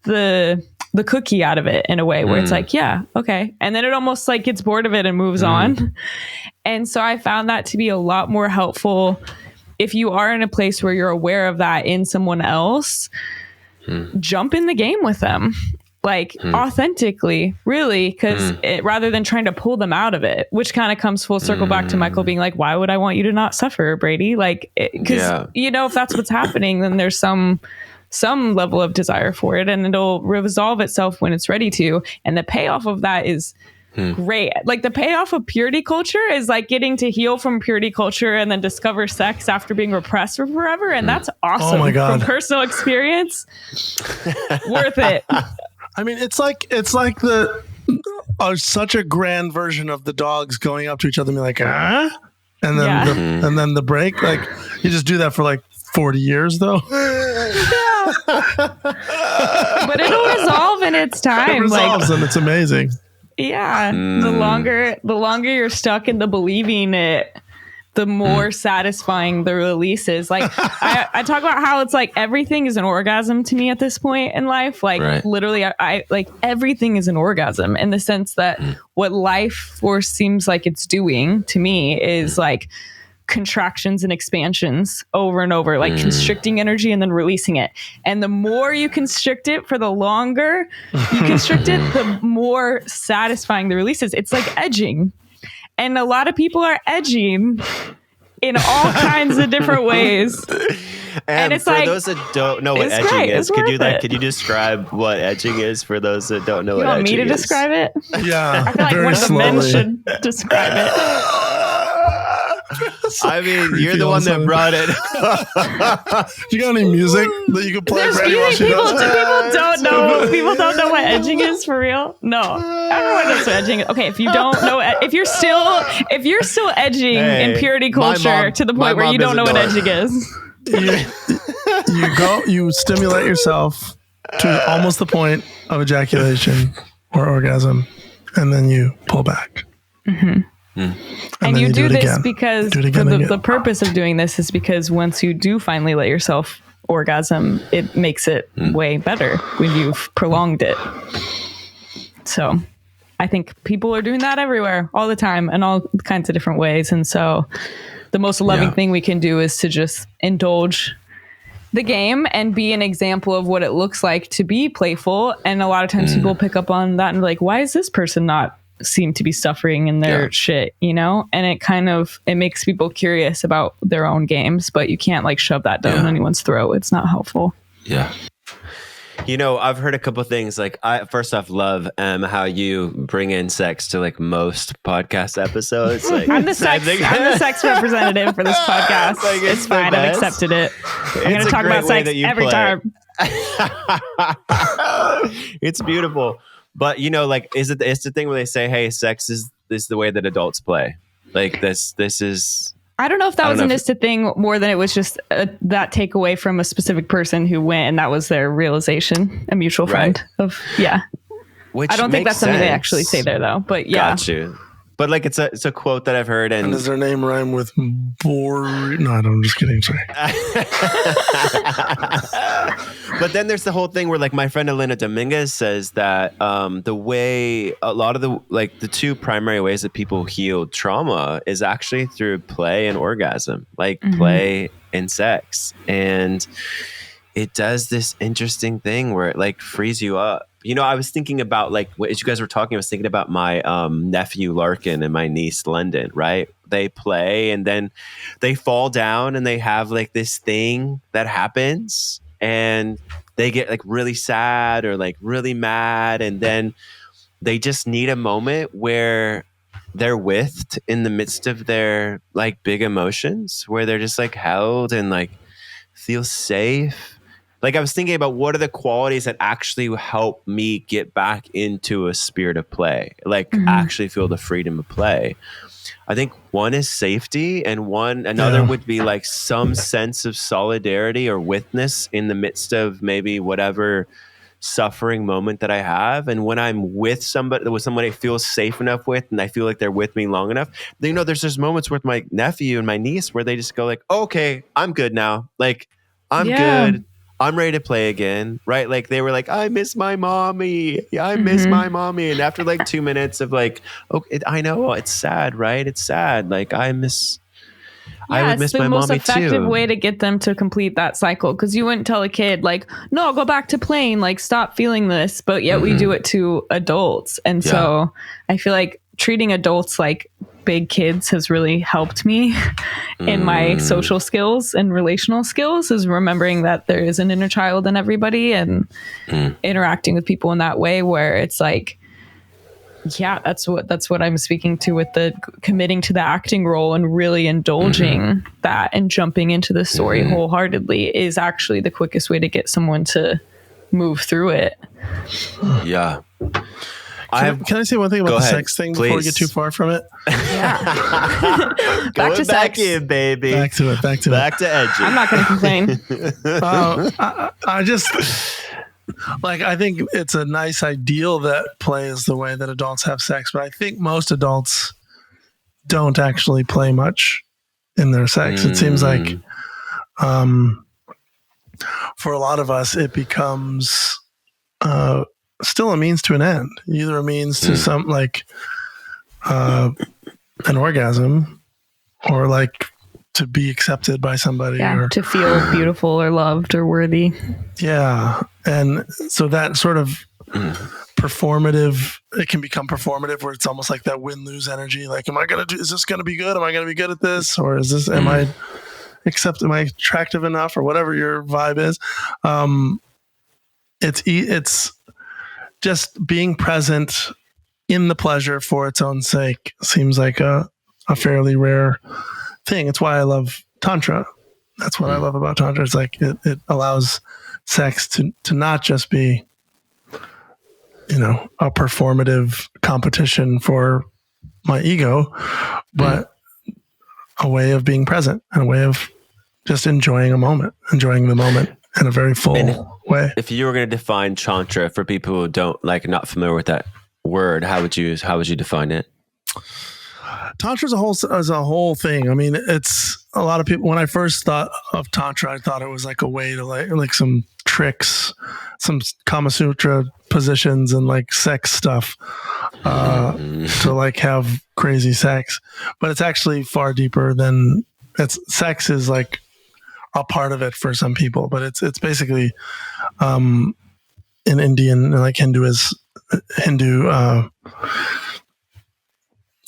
the cookie out of it in a way where it's like, yeah, okay. And then it almost like gets bored of it and moves on. And so I found that to be a lot more helpful if you are in a place where you're aware of that in someone else. Jump in the game with them, like authentically, really, because rather than trying to pull them out of it, which kind of comes full circle back to Michael being like, why would I want you to not suffer, Brady? Like, because you know, if that's what's happening, then there's some level of desire for it, and it'll resolve itself when it's ready to. And the payoff of that is great. Like the payoff of purity culture is like getting to heal from purity culture and then discover sex after being repressed for forever. And that's awesome. Oh my God. From personal experience. Worth it. I mean, it's like such a grand version of the dogs going up to each other and be like, ah, and then and then the break. Like you just do that for like 40 years though. But it'll resolve in its time. It resolves and it's amazing. Yeah. The longer you're stuck in the believing it, the more satisfying the release is. Like I talk about how it's like everything is an orgasm to me at this point in life. Like literally I like everything is an orgasm in the sense that what life force seems like it's doing to me is like contractions and expansions over and over, like constricting energy and then releasing it. And the more you constrict it for the longer you constrict it, the more satisfying the release is. It's like edging. And a lot of people are edging in all kinds of different ways. And it's for like, those that don't know what edging is, could you describe what edging is for those that don't know what edging is? You want me to describe it? Yeah. I feel like one of the men should describe it. I mean, you're the one that brought it. You got any music that you can play? People don't know what edging is for real. No, everyone knows what edging is. Okay, if you don't know, if you're still edging in purity culture to the point where you don't know what edging is, you stimulate yourself to almost the point of ejaculation or orgasm, and then you pull back. And you do this because the purpose of doing this is because once you do finally let yourself orgasm, it makes it way better when you've prolonged it. So I think people are doing that everywhere all the time in all kinds of different ways. And so the most loving thing we can do is to just indulge the game and be an example of what it looks like to be playful. And a lot of times people pick up on that and be like, why is this person not seem to be suffering in their shit, you know? And it makes people curious about their own games, but you can't like shove that down anyone's throat. It's not helpful. Yeah. You know, I've heard a couple of things. Like, I first off love how you bring in sex to like most podcast episodes. Like, I'm the sex representative for this podcast. Like, it's fine. I've accepted it. I'm going to talk about sex every time. It's beautiful. But, you know, like, it's the thing where they say, hey, sex is the way that adults play. Like, this is... I don't know if that was an ISTA thing more than it was just that takeaway from a specific person who went and that was their realization, a mutual friend of, Which I don't think that's something they actually say there, though. But yeah. Got you. But like it's a quote that I've heard, and does their name rhyme with bore? No, I'm just kidding. Sorry. But then there's the whole thing where like my friend Elena Dominguez says that the way a lot of the two primary ways that people heal trauma is actually through play and orgasm, like play and sex, and it does this interesting thing where it like frees you up. You know, I was thinking about like as you guys were talking, I was thinking about my nephew Larkin and my niece London, right? They play and then they fall down and they have like this thing that happens and they get like really sad or like really mad. And then they just need a moment where they're with in the midst of their like big emotions, where they're just like held and like feel safe. Like I was thinking about what are the qualities that actually help me get back into a spirit of play, like actually feel the freedom of play. I think one is safety, and another would be like some sense of solidarity or witness in the midst of maybe whatever suffering moment that I have. And when I'm with someone I feel safe enough with, and I feel like they're with me long enough, you know, there's just moments with my nephew and my niece where they just go like, oh, okay, I'm good now. Like I'm good. I'm ready to play again, right? Like they were like, I miss my mommy. Yeah, I miss my mommy. And after like 2 minutes of like, okay, I know it's sad, right? It's sad. Like I would miss it's the my most mommy effective too. way to get them to complete that cycle, because you wouldn't tell a kid like, no, go back to playing, like stop feeling this, but yet we do it to adults. And so I feel like treating adults like big kids has really helped me in my social skills and relational skills, is remembering that there is an inner child in everybody, and interacting with people in that way where it's like, yeah, that's what I'm speaking to with the committing to the acting role and really indulging that and jumping into the story wholeheartedly is actually the quickest way to get someone to move through it. Yeah. Can I say one thing about the sex thing before we get too far from it? Yeah. Going to back sex. in, baby. Back to it. Back to edgy. I'm not going to complain. I just like, I think it's a nice ideal that play is the way that adults have sex, but I think most adults don't actually play much in their sex. It seems like for a lot of us, it becomes still a means to an end, either a means to some like an orgasm, or like to be accepted by somebody, or to feel beautiful or loved or worthy. Yeah. And so that sort of performative, it can become performative, where it's almost like that win-lose energy. Like, is this going to be good? Am I going to be good at this? Or am I attractive enough, or whatever your vibe is? It's just being present in the pleasure for its own sake seems like a fairly rare thing. It's why I love Tantra. That's what I love about Tantra. It's like it allows sex to not just be, a performative competition for my ego, but a way of being present and a way of just enjoying the moment in a very full way. If you were going to define Tantra for people who don't not familiar with that word, how would you define it? Tantra is a whole thing. I mean, it's a lot of people. When I first thought of Tantra, I thought it was like a way to like some tricks, some Kama Sutra positions and like sex stuff to like have crazy sex. But it's actually far deeper than sex is like a part of it for some people, but it's basically in Indian and like Hindu,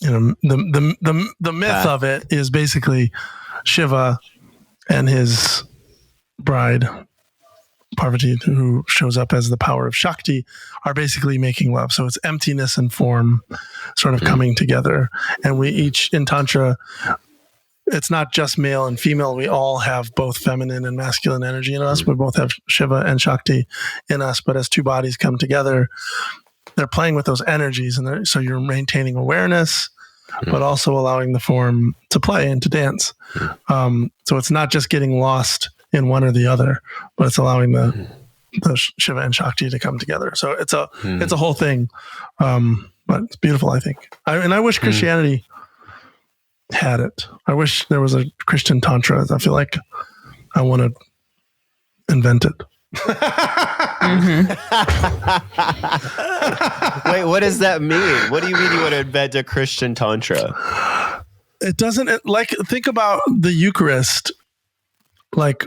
the myth of it is basically Shiva and his bride Parvati, who shows up as the power of Shakti, are basically making love. So it's emptiness and form sort of coming together. And we each in Tantra, it's not just male and female. We all have both feminine and masculine energy in us. We both have Shiva and Shakti in us. But as two bodies come together, they're playing with those energies. And so you're maintaining awareness, but also allowing the form to play and to dance. So it's not just getting lost in one or the other, but it's allowing the Shiva and Shakti to come together. So it's a whole thing. But it's beautiful, I think. I wish Christianity had it. I wish there was a Christian Tantra. I feel like I want to invent it. Wait, what does that mean? What do you mean you want to invent a Christian Tantra? It doesn't, think about the Eucharist. Like,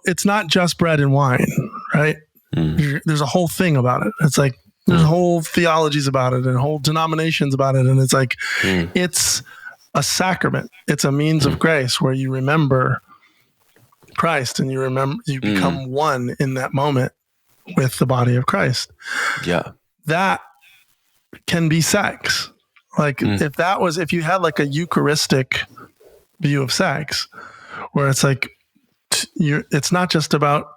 it's not just bread and wine, right? There's a whole thing about it. It's like, there's whole theologies about it and whole denominations about it. And it's like, it's a sacrament. It's a means of grace where you remember Christ and you become one in that moment with the body of Christ. Yeah. That can be sex. Like if you had like a Eucharistic view of sex where it's like, it's not just about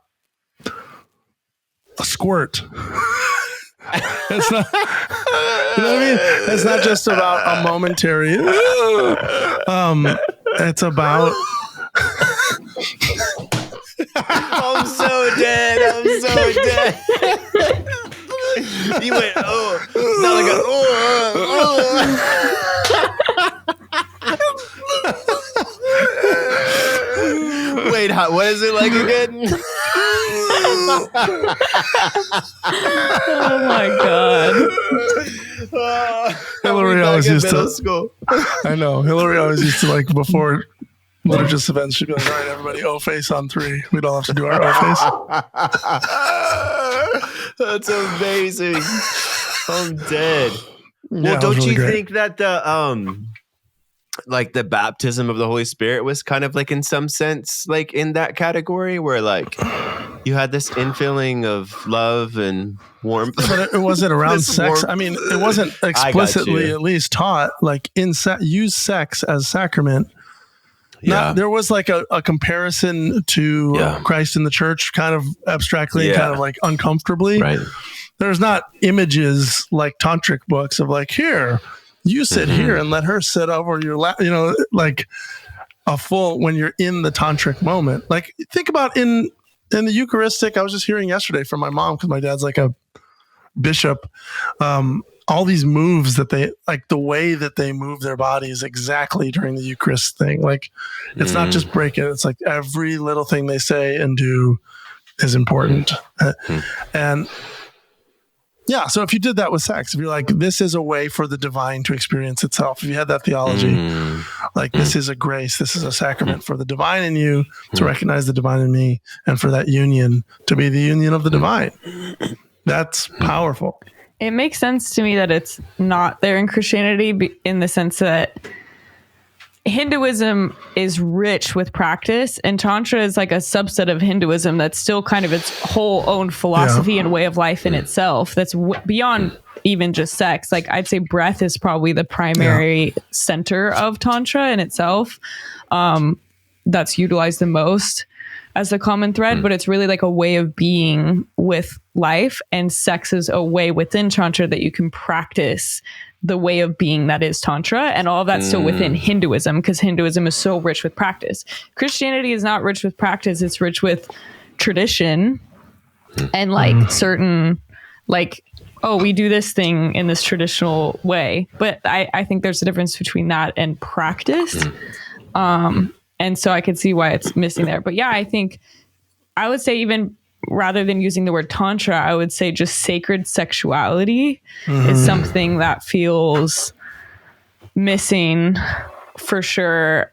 a squirt. It's not, you know what I mean? It's not just about a momentary, it's about, I'm so dead. You went, not like Wait, what is it like again? Oh my god. Hillary always used to. School. I know. Hillary always used to, like, before liturgist events, she'd be like, all right, everybody, O face on 3. We'd all have to do our O face. That's amazing. I'm dead. Yeah, Well, it don't was really you great. think that the like the baptism of the Holy Spirit was kind of like in some sense like in that category where like you had this infilling of love and warmth? But it wasn't around This sex. warmth. I mean, it wasn't explicitly at least taught, like, use sex as sacrament. Yeah. There was like a comparison to Christ in the church, kind of abstractly, kind of like uncomfortably. Right. There's not images like tantric books of like, here, you sit here and let her sit over your lap, like a full, when you're in the tantric moment. Like, think about in the Eucharistic, I was just hearing yesterday from my mom, because my dad's like a bishop, all these moves that they, like, the way that they move their bodies exactly during the Eucharist thing. Like, it's not just break it. It's like every little thing they say and do is important. And yeah, so if you did that with sex, if you're like, this is a way for the divine to experience itself, if you had that theology, like, this is a grace, this is a sacrament for the divine in you to recognize the divine in me, and for that union to be the union of the divine. That's powerful. It makes sense to me that it's not there in Christianity, in the sense that Hinduism is rich with practice, and Tantra is like a subset of Hinduism that's still kind of its whole own philosophy and way of life in itself. That's beyond even just sex. Like, I'd say breath is probably the primary center of Tantra in itself. That's utilized the most as a common thread, but it's really like a way of being with life, and sex is a way within Tantra that you can practice the way of being that is Tantra, and all of that's still within Hinduism, because Hinduism is so rich with practice. Christianity is not rich with practice, it's rich with tradition and like certain, like, oh, we do this thing in this traditional way. But I think there's a difference between that and practice. And so I could see why it's missing there. But yeah, I think I would say, even rather than using the word Tantra, I would say just sacred sexuality is something that feels missing for sure,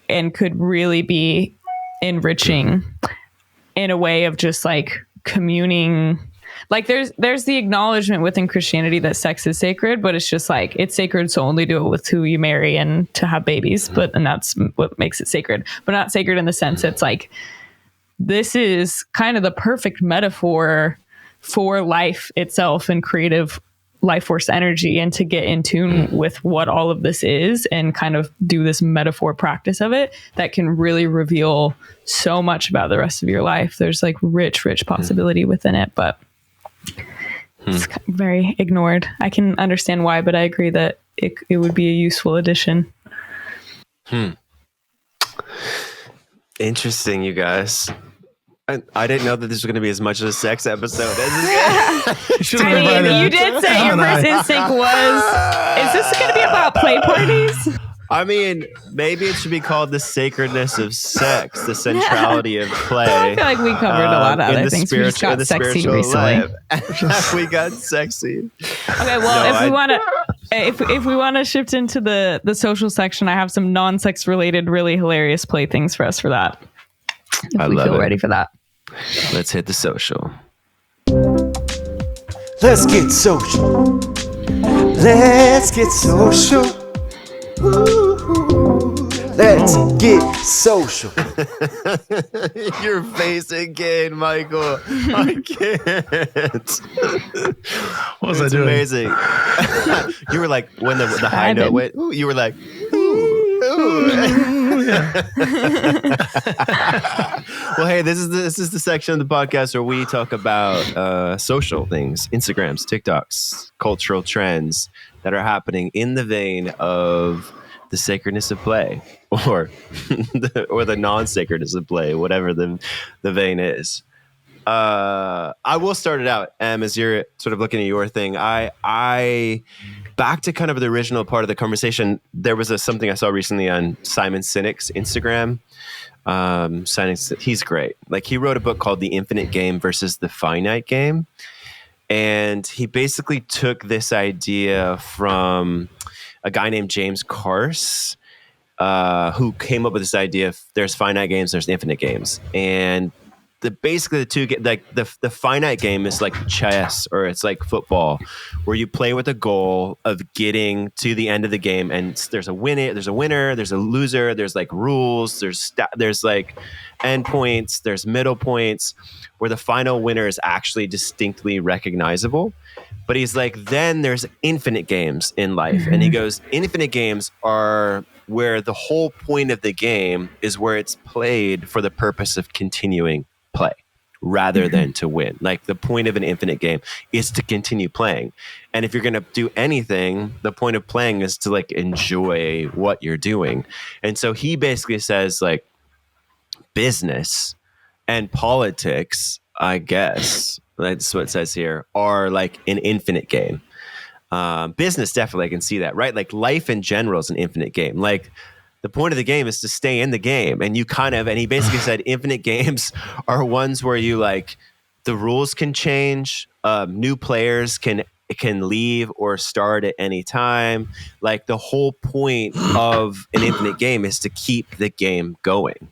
and could really be enriching in a way of just like communing. Like, there's the acknowledgement within Christianity that sex is sacred, but it's just like, it's sacred, so only do it with who you marry and to have babies. And that's what makes it sacred, but not sacred in the sense it's like, this is kind of the perfect metaphor for life itself and creative life force energy, and to get in tune with what all of this is and kind of do this metaphor practice of it that can really reveal so much about the rest of your life. There's like rich possibility within it, but it's very ignored. I can understand why, but I agree that it would be a useful addition. Interesting, you guys. I didn't know that this was going to be as much of a sex episode as this. I mean, you did say your first instinct was, is this going to be about play parties? I mean, maybe it should be called the sacredness of sex, the centrality of play. I feel like we covered a lot of other things. We just got sexy recently. We got sexy. Okay, well, if we want to shift into the social section, I have some non-sex related, really hilarious play things for us for that. If we feel ready for that. Let's hit the social. Let's get social. Let's get social. Ooh, let's get social. Your face again, Michael. I can't. What was I doing? Amazing. You were like, when the high note went, ooh, you were like, ooh. Well, hey, this is the section of the podcast where we talk about social things, Instagrams, TikToks, cultural trends that are happening in the vein of the sacredness of play, or the non-sacredness of play, whatever the vein is. I will start it out, as you're sort of looking at your thing. I back to kind of the original part of the conversation. There was something I saw recently on Simon Sinek's Instagram. He's great. Like, he wrote a book called The Infinite Game versus the Finite Game. And he basically took this idea from a guy named James Carse, who came up with this idea of there's finite games, there's infinite games. And basically the two get like the finite game is like chess, or it's like football, where you play with a goal of getting to the end of the game, and there's a winner, there's a loser, there's like rules, there's like end points, there's middle points, where the final winner is actually distinctly recognizable. But he's like, then there's infinite games in life. And he goes, infinite games are where the whole point of the game is where it's played for the purpose of continuing play rather than to win. Like, the point of an infinite game is to continue playing. And if you're going to do anything, the point of playing is to like enjoy what you're doing. And so he basically says like business and politics, I guess that's what it says here, are like an infinite game. Business, definitely, I can see that, right? Like, life in general is an infinite game. Like, the point of the game is to stay in the game. And he basically said infinite games are ones where you like, the rules can change. New players can leave or start at any time. Like, the whole point of an infinite game is to keep the game going.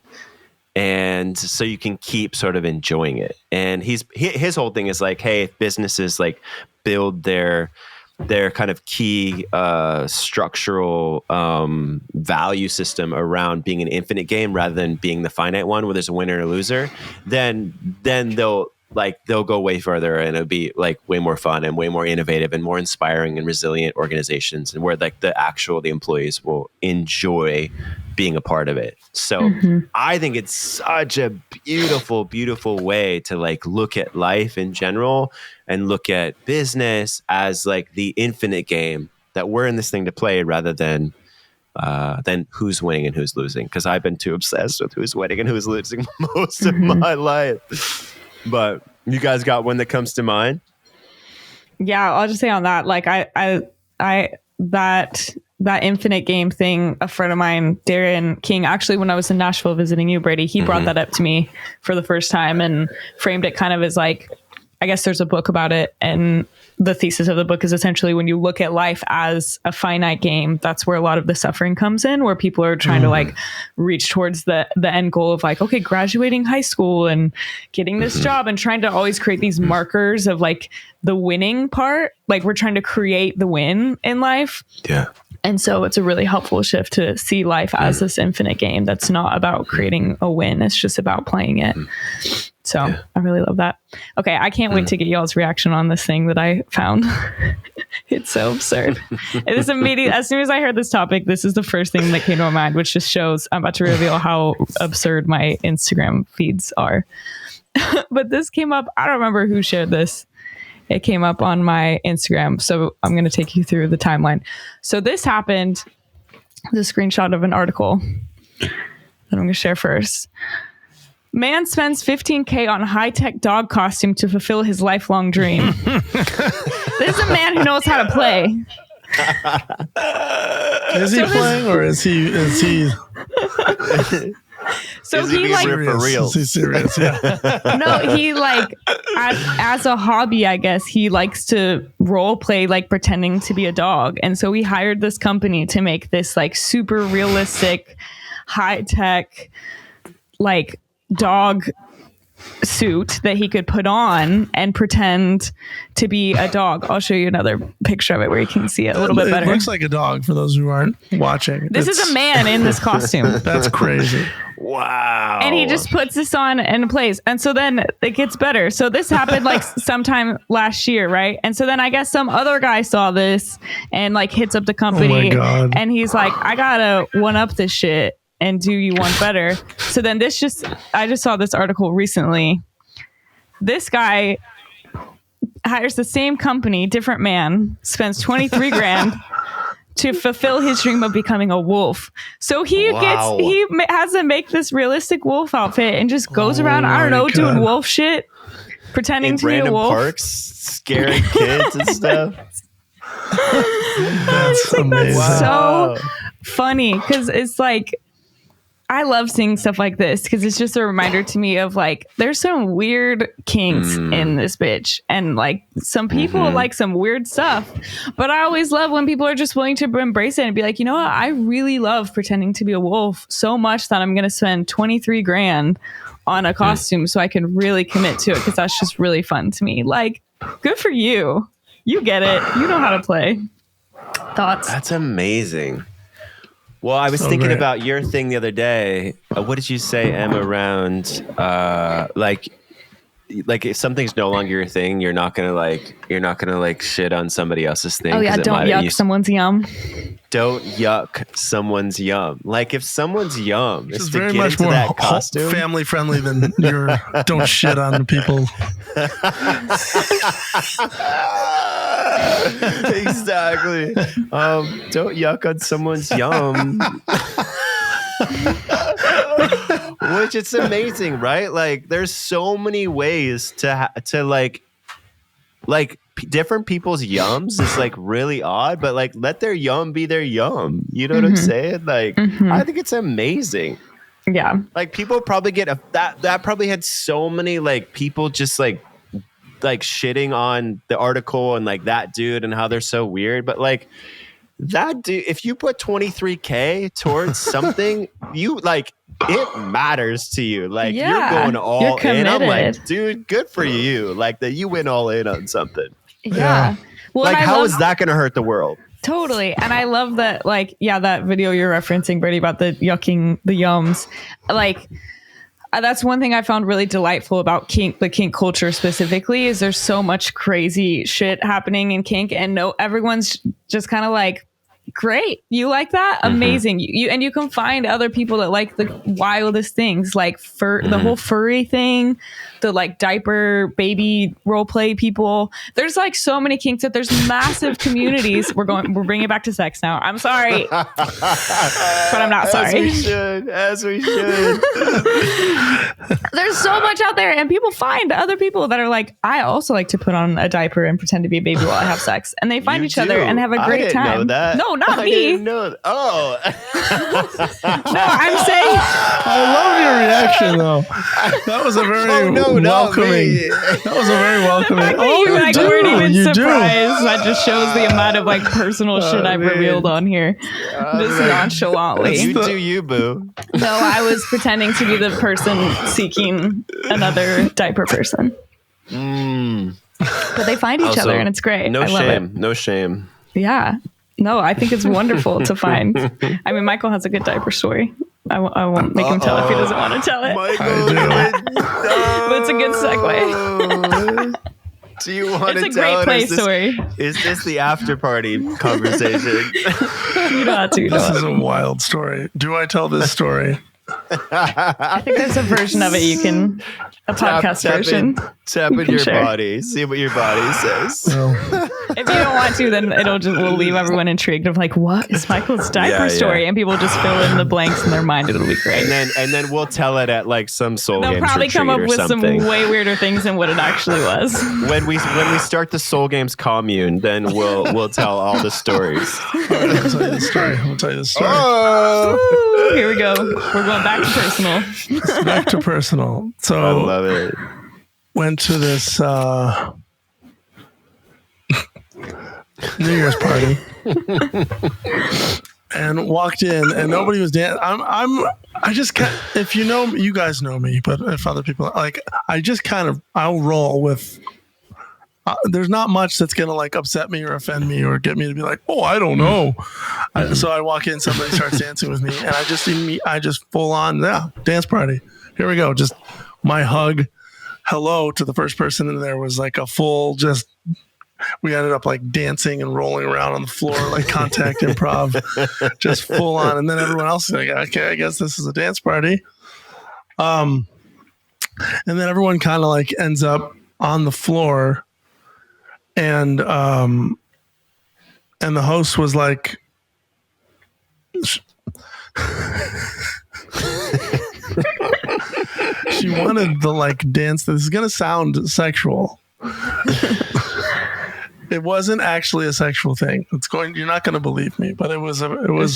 And so you can keep sort of enjoying it. And his whole thing is like, hey, if businesses like build their kind of key structural value system around being an infinite game rather than being the finite one where there's a winner and a loser, then they'll go way further, and it'll be like way more fun and way more innovative and more inspiring and resilient organizations, and where like the employees will enjoy being a part of it. So I think it's such a beautiful, beautiful way to like look at life in general and look at business as like the infinite game that we're in this thing to play, rather than who's winning and who's losing. Because I've been too obsessed with who's winning and who's losing most of my life. But you guys got one that comes to mind? Yeah, I'll just say on that, like that infinite game thing, a friend of mine, Darren King, actually, when I was in Nashville visiting you, Brady, he brought that up to me for the first time and framed it kind of as like, I guess there's a book about it, and the thesis of the book is essentially when you look at life as a finite game, that's where a lot of the suffering comes in, where people are trying to like reach towards the end goal of like, okay, graduating high school and getting this job, and trying to always create these markers of like the winning part. Like, we're trying to create the win in life. Yeah. And so it's a really helpful shift to see life as this infinite game that's not about creating a win. It's just about playing it. So I really love that. Okay, I can't wait to get y'all's reaction on this thing that I found. It's so absurd. It is immediate. As soon as I heard this topic, this is the first thing that came to my mind, which just shows I'm about to reveal how absurd my Instagram feeds are. But this came up. I don't remember who shared this. It came up on my Instagram. So I'm going to take you through the timeline. So this happened, the screenshot of an article that I'm going to share first. Man spends $15,000 on high-tech dog costume to fulfill his lifelong dream. This is a man who knows how to play. Is he playing, or is he So he like for real? Is he serious? Yeah. No, he like as a hobby, I guess he likes to role play, like pretending to be a dog. And so we hired this company to make this like super realistic, high tech, like dog suit that he could put on and pretend to be a dog. I'll show you another picture of it where you can see it a little bit better. It looks like a dog for those who aren't watching. This is a man in this costume. That's crazy. Wow. And he just puts this on and plays. And so then it gets better. So this happened like sometime last year, right? And so then I guess some other guy saw this and like hits up the company. Oh my God. And he's like, I gotta one up this shit and do you one better. So then I just saw this article recently. This guy hires the same company, different man, spends $23,000 to fulfill his dream of becoming a wolf. So he has to make this realistic wolf outfit and just goes around, I don't know, doing wolf shit, pretending to be a wolf. Parks, scaring kids and stuff. That's amazing. That's so funny because it's like, I love seeing stuff like this because it's just a reminder to me of like, there's some weird kinks in this bitch. And like some people like some weird stuff, but I always love when people are just willing to embrace it and be like, you know what? I really love pretending to be a wolf so much that I'm going to spend 23 grand on a costume so I can really commit to it because that's just really fun to me. Like, good for you. You get it. You know how to play. Thoughts? That's amazing. Well, I was thinking about your thing the other day. What did you say, Em, around like if something's no longer your thing, you're not gonna shit on somebody else's thing. Oh yeah, don't yuck someone's yum. Don't yuck someone's yum. Like if someone's yum is to very get much into more that costume, family friendly than your don't shit on people. Exactly. Don't yuck on someone's yum. Which it's amazing, right? Like there's so many ways to like different people's yums is like really odd, but like let their yum be their yum. You know what I'm saying? Like I think it's amazing. Yeah. Like people probably get that probably had so many like people just like shitting on the article and like that dude and how they're so weird, but like that dude, if you put 23K towards something, you like it matters to you. Like you're going all in. I'm like, dude, good for you. Like that you went all in on something. Yeah. Well, like how is that going to hurt the world? Totally. And I love that, like, yeah, that video you're referencing, Brady, about the yucking the yums. Like, that's one thing I found really delightful about the kink culture specifically is there's so much crazy shit happening in kink and everyone's just kind of like, great. You like that? Amazing. You can find other people that like the wildest things, like the whole furry thing, the like diaper baby role play people. There's like so many kinks that there's massive communities. We're bringing it back to sex now. I'm sorry, but I'm not sorry. As we should. There's so much out there, and people find other people that are like, I also like to put on a diaper and pretend to be a baby while I have sex, and they find each other and have a great time. Know that. No, not I me. Didn't know oh. No, I'm saying. I love your reaction, though. That was a very welcoming. That was a very welcoming. You like weren't even surprised. That just shows the amount of like personal shit I've revealed on here. Just nonchalantly. You do you, boo. No, I was pretending to be the person seeking another diaper person. But they find each other, and it's great. No I love shame. it. No shame. Yeah. No, I think it's wonderful to find. I mean, Michael has a good diaper story. I won't make him tell if he doesn't want to tell it. But it's a good segue. Do you want it's to a tell great it? play story. Is this the after party conversation? You know how to. This is a wild story. Do I tell this story? I think there's a version of it you can, a podcast version. Tap in your body. See what your body says. If you don't want to, then we'll leave everyone intrigued of like, what is Michael's diaper story? And people just fill in the blanks in their mind. It'll be great. And then we'll tell it at like some Soul Games. They'll probably come up with some something. way weirder things than what it actually was. When we start the Soul Games commune, then we'll tell all the stories. I'll tell you the story. Oh, Ooh, here we go. We're going back to personal. Back to personal. So I love it. Went to this New Year's party and walked in, and nobody was dancing. I just can't. If you know, you guys know me, but if other people like, I'll roll with. There's not much that's gonna like upset me or offend me or get me to be like, oh, I don't know. So I walk in, somebody starts dancing with me, and I just full on dance party. Here we go. Just my hug, hello to the first person in there was like a full just. We ended up like dancing and rolling around on the floor like contact improv, just full on. And then everyone else is like, okay, I guess this is a dance party. And then everyone kind of like ends up on the floor. And the host was like, she wanted the like dance. This is gonna sound sexual. It wasn't actually a sexual thing. You're not going to believe me, but it was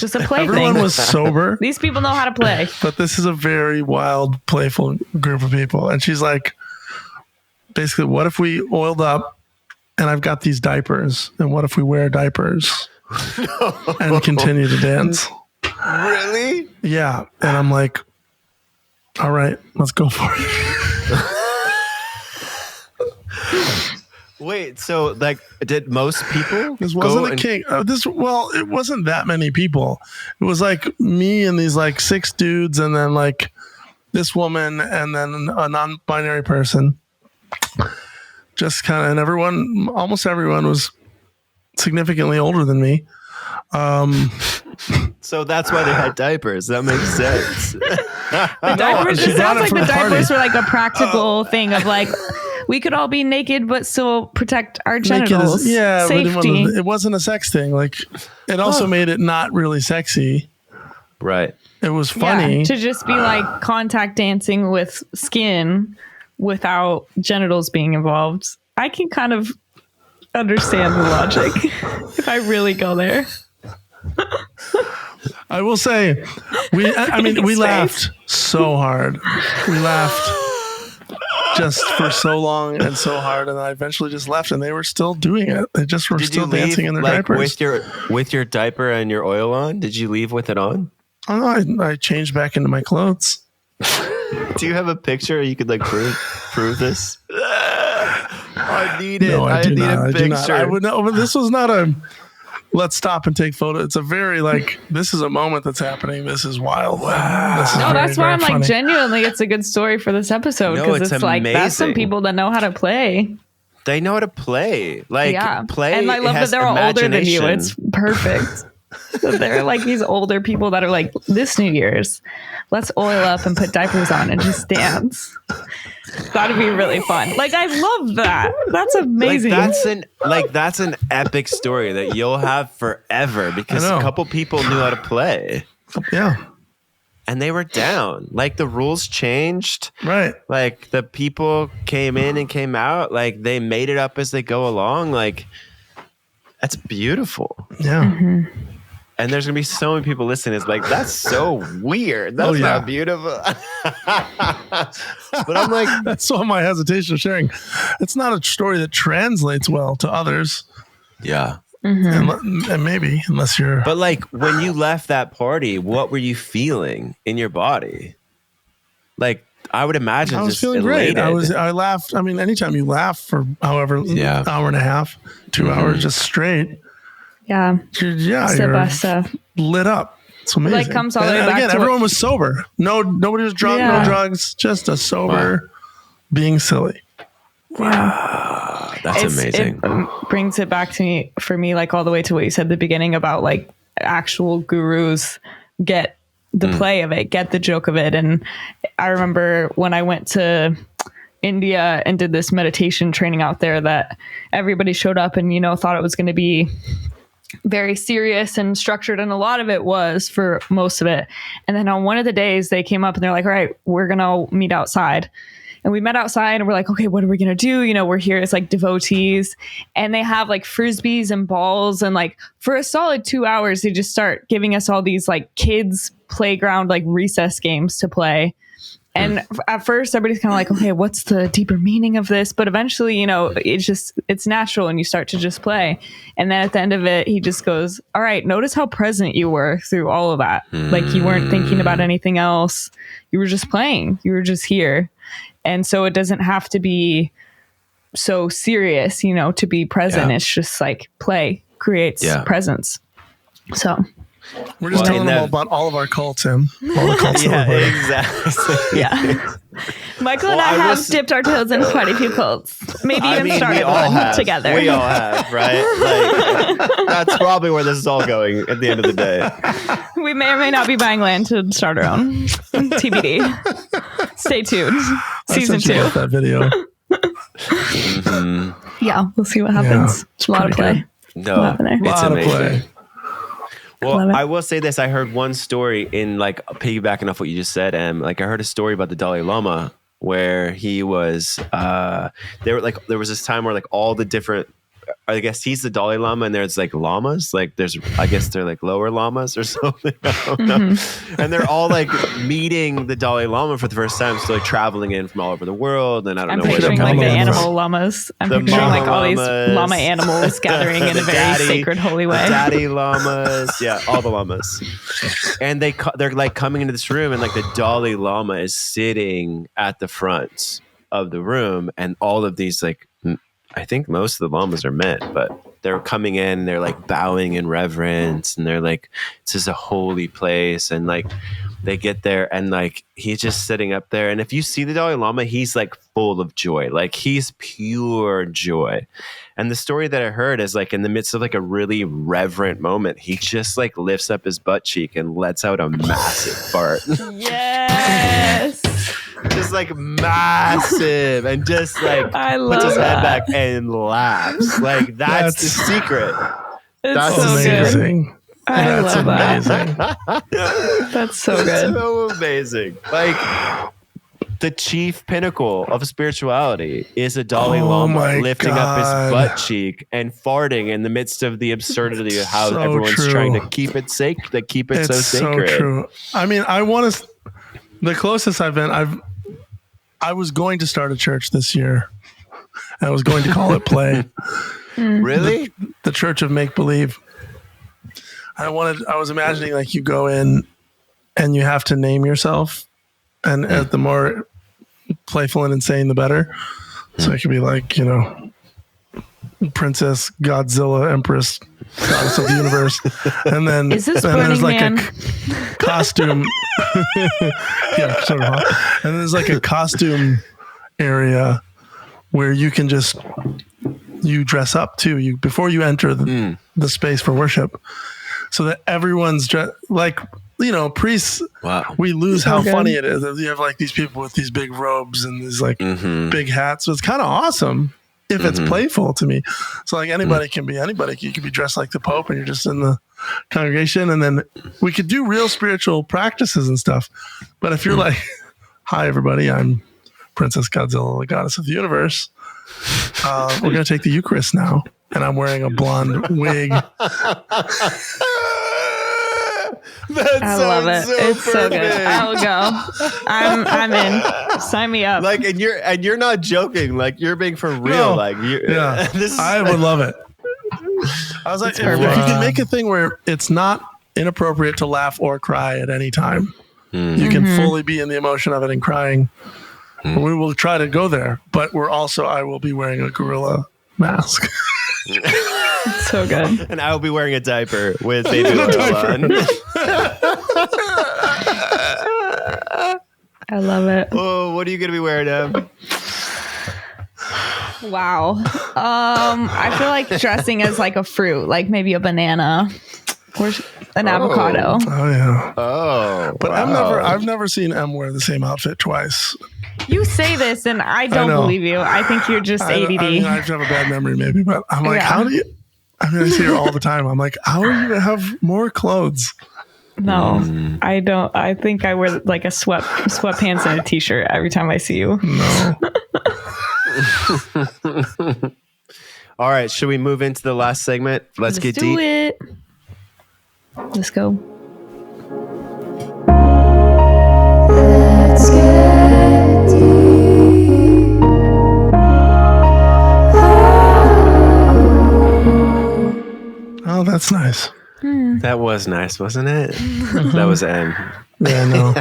just a play everyone thing. was sober. These people know how to play. But this is a very wild, playful group of people. And she's like, basically, what if we oiled up and I've got these diapers? And what if we wear diapers and continue to dance? Really? Yeah. And I'm like, all right, let's go for it. Wait, so like, did most people? This wasn't a king. It wasn't that many people. It was like me and these like 6 dudes, and then like this woman, and then a non-binary person. Just kind of, and almost everyone was significantly older than me. So that's why they had diapers. That makes sense. The diapers. It sounds like the diapers were like a practical thing of like. We could all be naked, but still protect our genitals. Safety. It wasn't a sex thing. Like, it also made it not really sexy. Right. It was funny. Yeah, to just be like contact dancing with skin without genitals being involved. I can kind of understand the logic if I really go there. I will say, we laughed so hard. We laughed just for so long and so hard, and I eventually just left, and they were still doing it. They just were still dancing in their diapers. With your diaper and your oil on? Did you leave with it on? Oh, no, I changed back into my clothes. Do you have a picture you could like prove this? I need it. No, I need not. a picture. I would know, but this was not a let's stop and take photos. It's a very like, this is a moment that's happening. This is wild. Wow. No, that's why I'm like, genuinely, it's a good story for this episode, because it's like, that's some people that know how to play. They know how to play. Like, play. And I love that they're all older than you. It's perfect. So they're like these older people that are like, this New Year's, let's oil up and put diapers on and just dance. That'd be really fun. Like, I love that. That's amazing. That's an epic story that you'll have forever, because a couple people knew how to play. Yeah. And they were down. Like, the rules changed. Right. Like, the people came in and came out. Like, they made it up as they go along. Like, that's beautiful. Yeah. Mm-hmm. And there's going to be so many people listening. It's like, that's so weird. That's not beautiful. But I'm like... That's all my hesitation of sharing. It's not a story that translates well to others. Yeah. Mm-hmm. And maybe, unless you're... But like, when you left that party, what were you feeling in your body? Like, I would imagine I was just feeling elated. great. I laughed. I mean, anytime you laugh for however, hour and a half, 2 hours just straight... Yeah. You're lit up. It's amazing. Like, comes all the way back again, to everyone was sober. Nobody was drunk, no drugs, just a sober being silly. Wow. That's amazing. It brings it back to me, for me, like all the way to what you said at the beginning about like actual gurus get the play of it, get the joke of it. And I remember when I went to India and did this meditation training out there, that everybody showed up and, thought it was going to be very serious and structured, and a lot of it was for most of it. And then on one of the days they came up and they're like, all right, we're gonna meet outside. And we met outside and we're like, okay, what are we gonna do? We're here as like devotees, and they have like frisbees and balls, and like for a solid 2 hours they just start giving us all these like kids playground like recess games to play. And at first, everybody's kind of like, okay, what's the deeper meaning of this? But eventually, it's natural, and you start to just play. And then at the end of it, he just goes, all right, notice how present you were through all of that. Like, you weren't thinking about anything else. You were just playing. You were just here. And so it doesn't have to be so serious, to be present. It's just like play creates presence. So... We're just telling them all about all of our cults, Tim. All the cults. Exactly. Michael and I have dipped our toes in quite a few cults. Maybe even started one together. We all have, right? Like, that's probably where this is all going at the end of the day. We may or may not be buying land to start our own. TBD. Stay tuned. Season 2. That video. Yeah, we'll see what happens. Yeah, a lot of play. No, it's amazing. Play. Well, I will say this. I heard one story in like piggybacking off what you just said. And like, I heard a story about the Dalai Lama where he was, there was this time where like all the different, I guess he's the Dalai Lama and there's like llamas, like I guess they're like lower llamas or something. I don't know. And they're all like meeting the Dalai Lama for the first time. So like traveling in from all over the world. And I don't know where they're picturing coming like the in. animal llamas. I'm The picturing like all these llamas. llama animals gathering in a very sacred, holy way. Daddy llamas. Yeah, all the llamas. And they're like coming into this room and like the Dalai Lama is sitting at the front of the room and all of these like, I think most of the llamas are men, but they're coming in, they're like bowing in reverence and they're like, this is a holy place. And like they get there and like he's just sitting up there. And if you see the Dalai Lama, he's like full of joy, like he's pure joy. And the story that I heard is like in the midst of like a really reverent moment, he just like lifts up his butt cheek and lets out a massive fart. Yes. Just like massive and just like I puts his love head that. back and laughs. Like that's the secret. It's That's so good. amazing. I That's love that. amazing. That's so good. So amazing. Like the chief pinnacle of spirituality is a Dalai Oh Lama my lifting up his God. butt cheek and farting in the midst of the absurdity of how So everyone's true. trying to keep it sacred, to keep it It's so sacred. true. I mean, the closest I've been, I was going to start a church this year. I was going to call it Play. Really? The Church of Make Believe. I was imagining like you go in and you have to name yourself, and the more playful and insane, the better. So it could be like, Princess Godzilla, Empress, Goddess of the Universe, and then Is this and there's Burning like Man? a costume. Yeah, sort of. Huh? And there's like a costume area where you can just dress up too. Before you enter the space for worship, so that everyone's like, priests. Wow. We lose So how good. funny it is. You have like these people with these big robes and these like big hats. So it's kind of awesome if it's playful to me. So like anybody can be anybody. You could be dressed like the Pope and you're just in the congregation, and then we could do real spiritual practices and stuff. But if you're like, hi everybody, I'm Princess Godzilla, the Goddess of the Universe. We're going to take the Eucharist now. And I'm wearing a blonde wig. I love it. It's so good. I'll go. I'm in. Sign me up. Like, and you're not joking. Like, you're being for real. No. Like, Yeah, this I would love it. I was like, if you can make a thing where it's not inappropriate to laugh or cry at any time, you can fully be in the emotion of it and crying. We will try to go there, but I will be wearing a gorilla mask. It's so good. and I will be wearing a diaper with baby oil on. I love it. Oh, what are you gonna be wearing, Em? Wow. I feel like dressing as like a fruit, like maybe a banana or an avocado. Oh yeah. Oh, But wow. I've never seen Em wear the same outfit twice. You say this and I don't know. believe you. I think you're just ADD. I just have a bad memory maybe, but I'm like, Yeah. how do you? I mean, I see her all the time. I'm like, how are you gonna have more clothes? No, I don't. I think I wear like a sweatpants and a t-shirt every time I see you. No. All right, should we move into the last segment? Let's get deep. Do it. Let's go. Oh, that's nice. That was nice, wasn't it? That was Em. Yeah, no.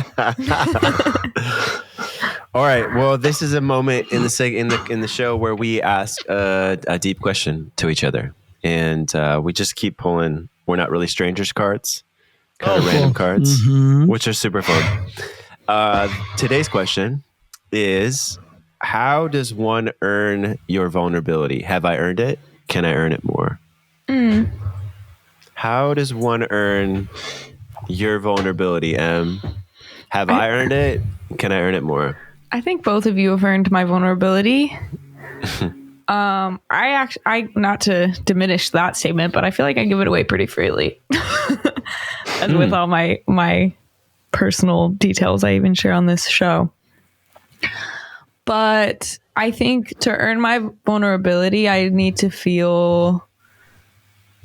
All right. Well, this is a moment in the show where we ask a deep question to each other, and we just keep pulling. We're not really strangers cards, kind of random cards, which are super fun. Today's question is: how does one earn your vulnerability? Have I earned it? Can I earn it more? How does one earn your vulnerability, Em? Have I earned it? Can I earn it more? I think both of you have earned my vulnerability. I not to diminish that statement, but I feel like I give it away pretty freely. And with all my personal details I even share on this show. But I think to earn my vulnerability, I need to feel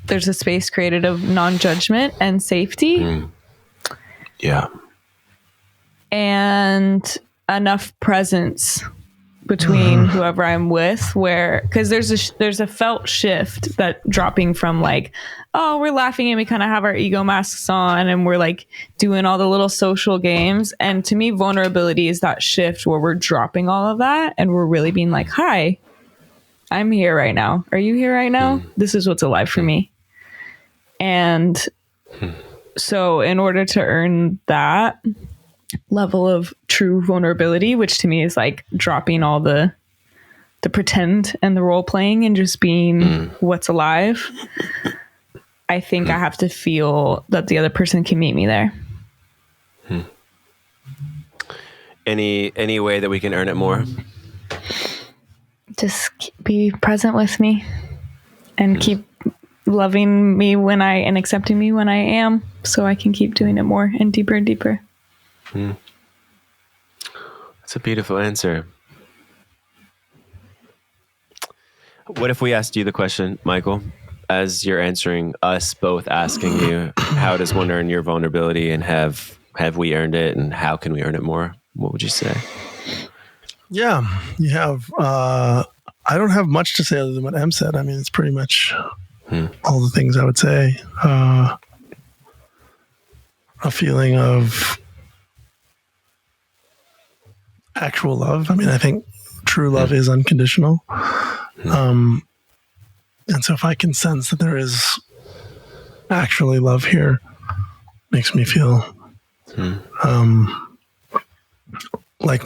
there's a space created of non-judgment and safety. Yeah. And enough presence between whoever I'm with, where, because there's a felt shift that dropping from like, oh, we're laughing and we kind of have our ego masks on and we're like doing all the little social games. And to me, vulnerability is that shift where we're dropping all of that and we're really being like, hi, I'm here right now. Are you here right now? This is what's alive for me. And so in order to earn that level of true vulnerability, which to me is like dropping all the pretend and the role playing and just being what's alive, I think I have to feel that the other person can meet me there. Any way that we can earn it more? Just be present with me and keep loving me and accepting me when I am, so I can keep doing it more and deeper and deeper. That's a beautiful answer. What if we asked you the question, Michael, as you're answering us both asking you, how does one earn your vulnerability, and have we earned it, and how can we earn it more? What would you say? Yeah, you have. I don't have much to say other than what Em said. I mean, it's pretty much all the things I would say. A feeling of actual love. I mean, I think true love is unconditional. And so if I can sense that there is actually love here, makes me feel like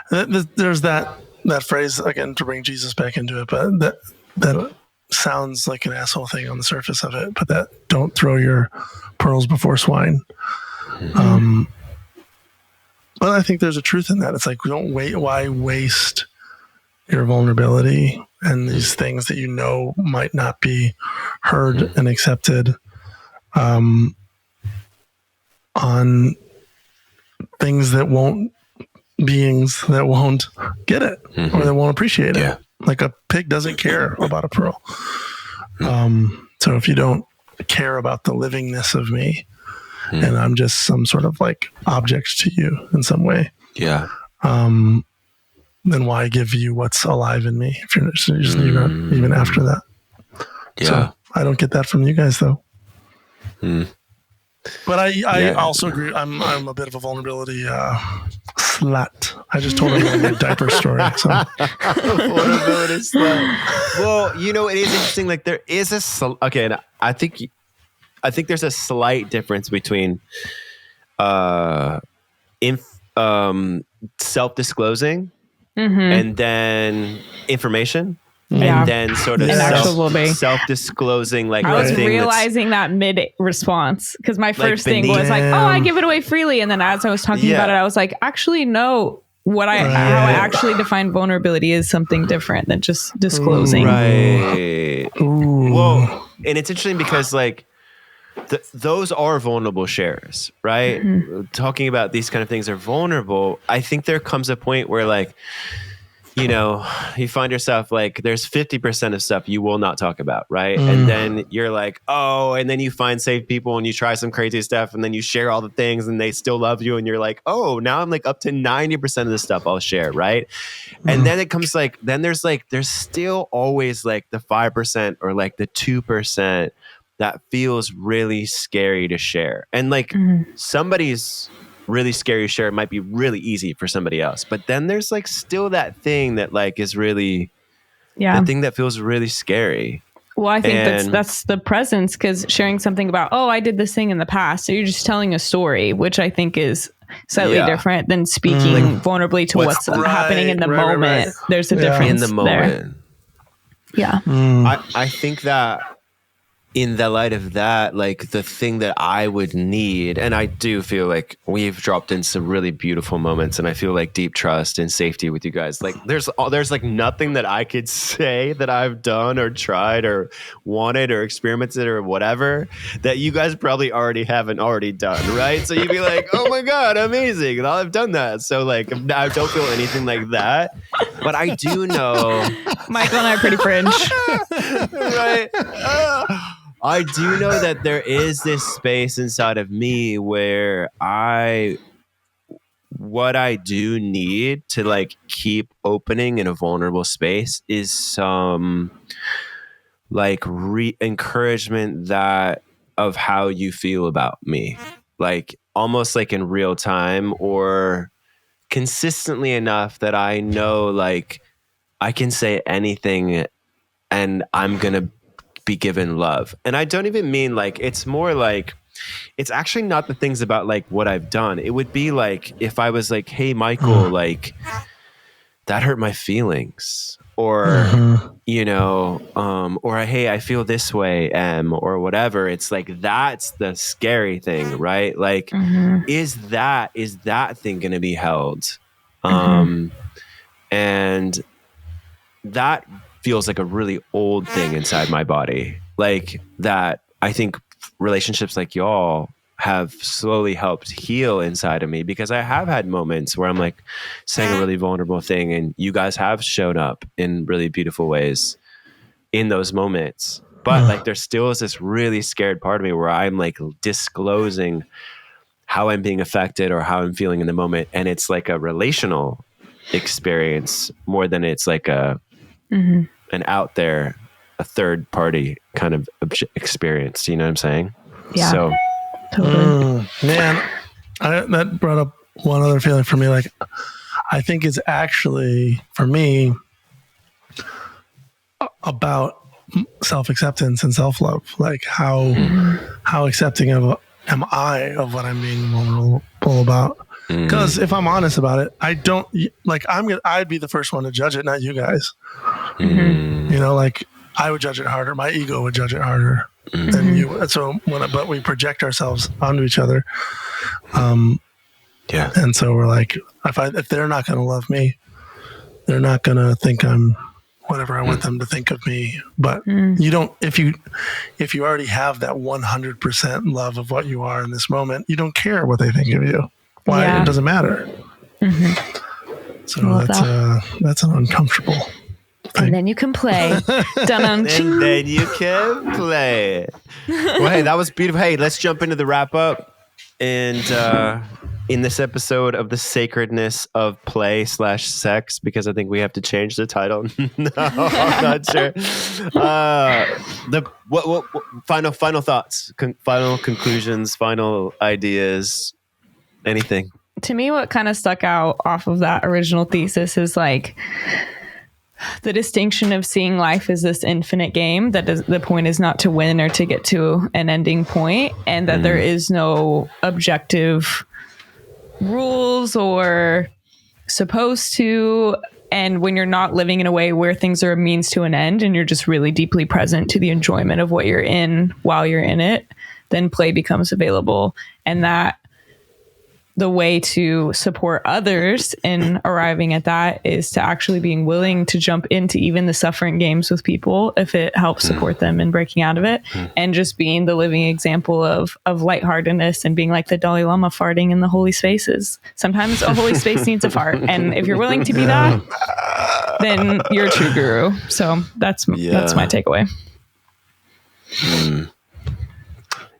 there's that phrase, again, to bring Jesus back into it, but that sounds like an asshole thing on the surface of it, but that don't throw your pearls before swine. But I think there's a truth in that. It's like, why waste your vulnerability and these things that you know might not be heard and accepted on beings that won't get it or that won't appreciate it. Like a pig doesn't care about a pearl. So if you don't care about the livingness of me, and I'm just some sort of like object to you in some way, then why give you what's alive in me if you're just not even after that? So I don't get that from you guys though. But I also agree. I'm a bit of a vulnerability slut. I just told everyone my diaper story. So. Vulnerability slut. Well, it is interesting. Like there is and I think there's a slight difference between self-disclosing and then information. And then sort of self-disclosing, like I was realizing that mid-response because my first thing was like, "Oh, I give it away freely," and then as I was talking about it, I was like, "Actually, no. How I actually define vulnerability is something different than just disclosing." Right. Well, and it's interesting because like those are vulnerable shares, right? Talking about these kind of things are vulnerable. I think there comes a point where like, you find yourself like there's 50% of stuff you will not talk about, right? And then you're like, oh, and then you find safe people and you try some crazy stuff and then you share all the things and they still love you and you're like, oh, now I'm like up to 90% of the stuff I'll share, right? And then it comes like, then there's still always like the 5% or like the 2% that feels really scary to share. And like somebody's really scary share, it might be really easy for somebody else, but then there's like still that thing that like is really the thing that feels really scary. Well, I think that's the presence, because sharing something about, oh, I did this thing in the past, so you're just telling a story, which I think is slightly different than speaking vulnerably to what's happening in the moment. Right. There's a difference in the moment there. I think that in the light of that, like the thing that I would need, and I do feel like we've dropped in some really beautiful moments, and I feel like deep trust and safety with you guys. Like there's like nothing that I could say that I've done or tried or wanted or experimented or whatever that you guys probably haven't already done, right? So you'd be like, oh my God, amazing. And I've done that. So like, I don't feel anything like that, but I do know. Michael and I are pretty cringe. Right. I do know that there is this space inside of me where what I do need to like keep opening in a vulnerable space is some like encouragement that of how you feel about me, like almost like in real time or consistently enough that I know like I can say anything and I'm going to be given love. And I don't even mean like, it's more like, it's actually not the things about like what I've done. It would be like, if I was like, hey, Michael, like that hurt my feelings or, you know, or hey, I feel this way, or whatever. It's like, that's the scary thing, right? Like, is that thing going to be held? And that feels like a really old thing inside my body. Like that, I think relationships like y'all have slowly helped heal inside of me, because I have had moments where I'm like saying a really vulnerable thing and you guys have shown up in really beautiful ways in those moments. But like there still is this really scared part of me where I'm like disclosing how I'm being affected or how I'm feeling in the moment. And it's like a relational experience more than it's like an out there, a third party kind of experience. You know what I'm saying? Yeah. So, Totally. Man, that brought up one other feeling for me. Like, I think it's actually for me about self-acceptance and self-love. Like how accepting am I of what I'm being vulnerable about? Because if I'm honest about it, I don't like. I'd be the first one to judge it, not you guys. You know, like I would judge it harder. My ego would judge it harder than you. So but we project ourselves onto each other. yeah. And so we're like, if they're not going to love me, they're not going to think I'm whatever I want them to think of me. But you don't. If you already have that 100% love of what you are in this moment, you don't care what they think of you. Why? Yeah. It doesn't matter. So that's an uncomfortable thing. And then you can play. And then you can play. Well, hey, that was beautiful. Hey, let's jump into the wrap up. And in this episode of the Sacredness of Play /Sex, because I think we have to change the title. No, I'm not sure. What final thoughts, final conclusions, final ideas, anything? To me, what kind of stuck out off of that original thesis is like the distinction of seeing life as this infinite game that the point is not to win or to get to an ending point, and that there is no objective rules or supposed to. And when you're not living in a way where things are a means to an end and you're just really deeply present to the enjoyment of what you're in while you're in it, then play becomes available. And that the way to support others in arriving at that is to actually being willing to jump into even the suffering games with people if it helps support them in breaking out of it, and just being the living example of lightheartedness and being like the Dalai Lama farting in the holy spaces. Sometimes a holy space needs a fart, and if you're willing to be that, then you're a true guru. So that's my takeaway.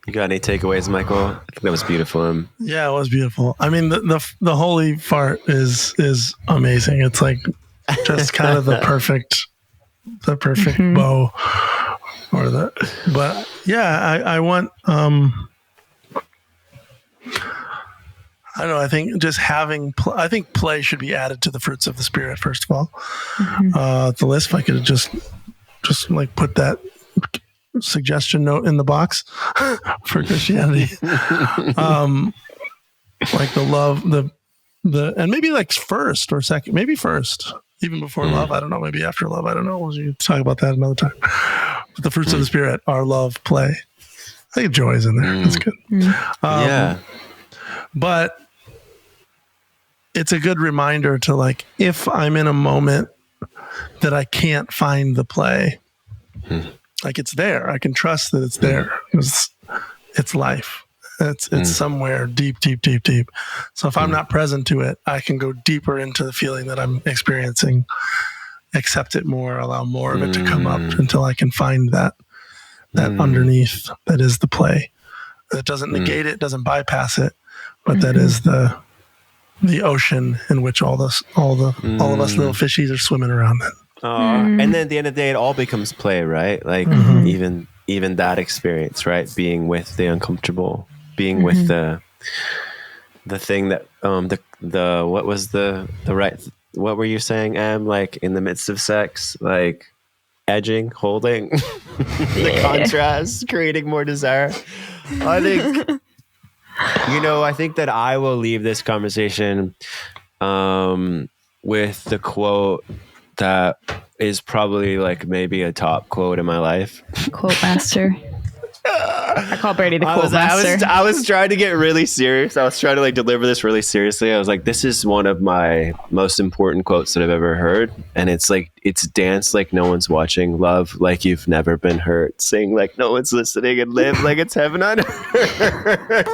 You got any takeaways, Michael? I think that was beautiful. Yeah, it was beautiful. I mean, the holy fart is amazing. It's like just kind of the perfect bow, but yeah, I want. I don't know. I think just having. I think play should be added to the fruits of the spirit. First of all, the list. If I could just like put that suggestion note in the box for Christianity. Like the love, the and maybe like first or second, maybe first, even before love. I don't know. Maybe after love. I don't know. We'll talk about that another time. But the fruits of the Spirit are love, play. I think joy is in there. That's good. Yeah. But it's a good reminder to like, if I'm in a moment that I can't find the play, like it's there. I can trust that it's there. It's life. It's somewhere deep, deep, deep, deep. So if I'm not present to it, I can go deeper into the feeling that I'm experiencing, accept it more, allow more of it to come up until I can find that underneath that is the play. That doesn't negate it, doesn't bypass it, but that is the ocean in which all of us little fishies are swimming around in. And then at the end of the day, it all becomes play, right? Like even that experience, right? Being with the uncomfortable, being with the thing that what was the right, what were you saying, Em? Like in the midst of sex, like edging, holding, the contrast, creating more desire. I think, I think that I will leave this conversation with the quote that is probably like maybe a top quote in my life. Quote master. I call Brady the quote master. I was trying to get really serious. I was trying to like deliver this really seriously. I was like, this is one of my most important quotes that I've ever heard. And it's like, it's dance like no one's watching, love like you've never been hurt, sing like no one's listening, and live like it's heaven on earth.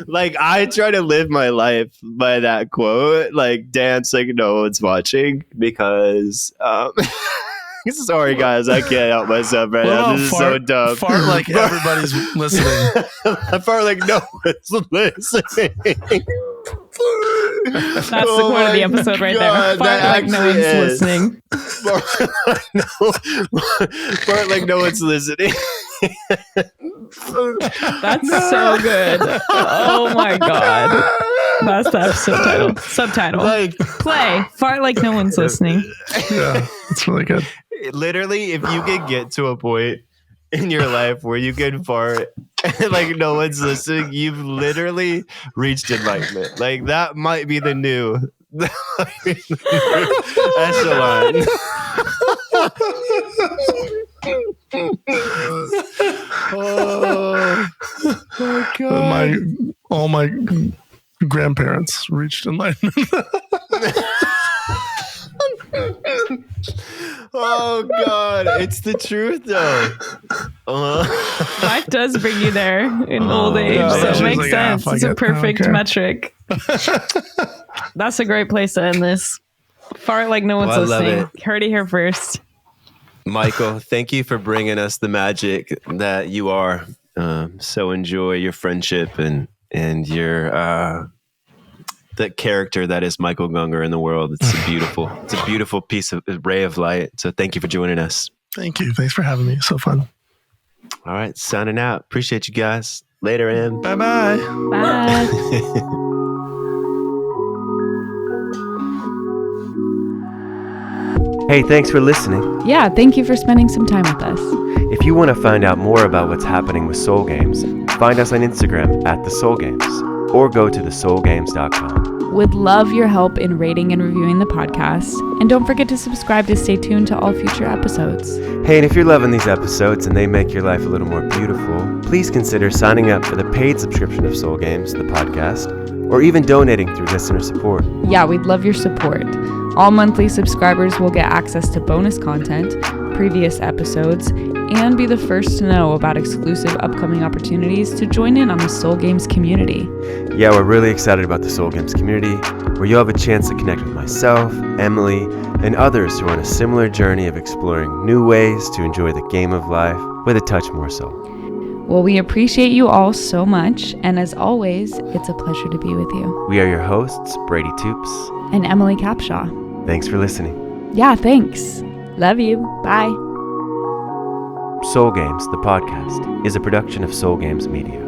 Like I try to live my life by that quote, like dance like no one's watching, because sorry guys, I can't help myself right now. This is so dumb. Fart like everybody's listening. Fart like no one's listening. That's the quote of the episode right there. Fart like no one's listening. Fart like no one's listening. That's so good. Oh my god. That's the episode title. Subtitle. Like, play. Fart like no one's listening. Yeah, that's really good. Literally, if you can get to a point in your life where you can fart like no one's listening, you've literally reached enlightenment. Like that might be the new echelon. Oh God. All my grandparents reached enlightenment. Oh God, it's the truth though. Life does bring you there in old age, so it makes sense. It's a perfect metric. That's a great place to end this. Fart like no one's listening. Heard it here first. Michael, thank you for bringing us the magic that you are. So enjoy your friendship and your the character that is Michael Gungor in the world. It's a beautiful piece of ray of light. So thank you for joining us. Thank you. Thanks for having me. So fun. All right, signing out. Appreciate you guys. Later, Em. Bye-bye. Bye. Hey, thanks for listening. Yeah, thank you for spending some time with us. If you want to find out more about what's happening with Soul Games, find us on Instagram at The Soul Games or go to thesoulgames.com. Would love your help in rating and reviewing the podcast. And don't forget to subscribe to stay tuned to all future episodes. Hey, and if you're loving these episodes and they make your life a little more beautiful, please consider signing up for the paid subscription of Soul Games, the podcast, or even donating through listener support. Yeah, we'd love your support. All monthly subscribers will get access to bonus content, previous episodes, and be the first to know about exclusive upcoming opportunities to join in on the Soul Games community. Yeah, we're really excited about the Soul Games community, where you'll have a chance to connect with myself, Emily, and others who are on a similar journey of exploring new ways to enjoy the game of life with a touch more soul. Well, we appreciate you all so much, and as always, it's a pleasure to be with you. We are your hosts, Brady Toops and Emily Capshaw. Thanks for listening. Yeah, thanks. Love you. Bye. Soul Games, the podcast, is a production of Soul Games Media.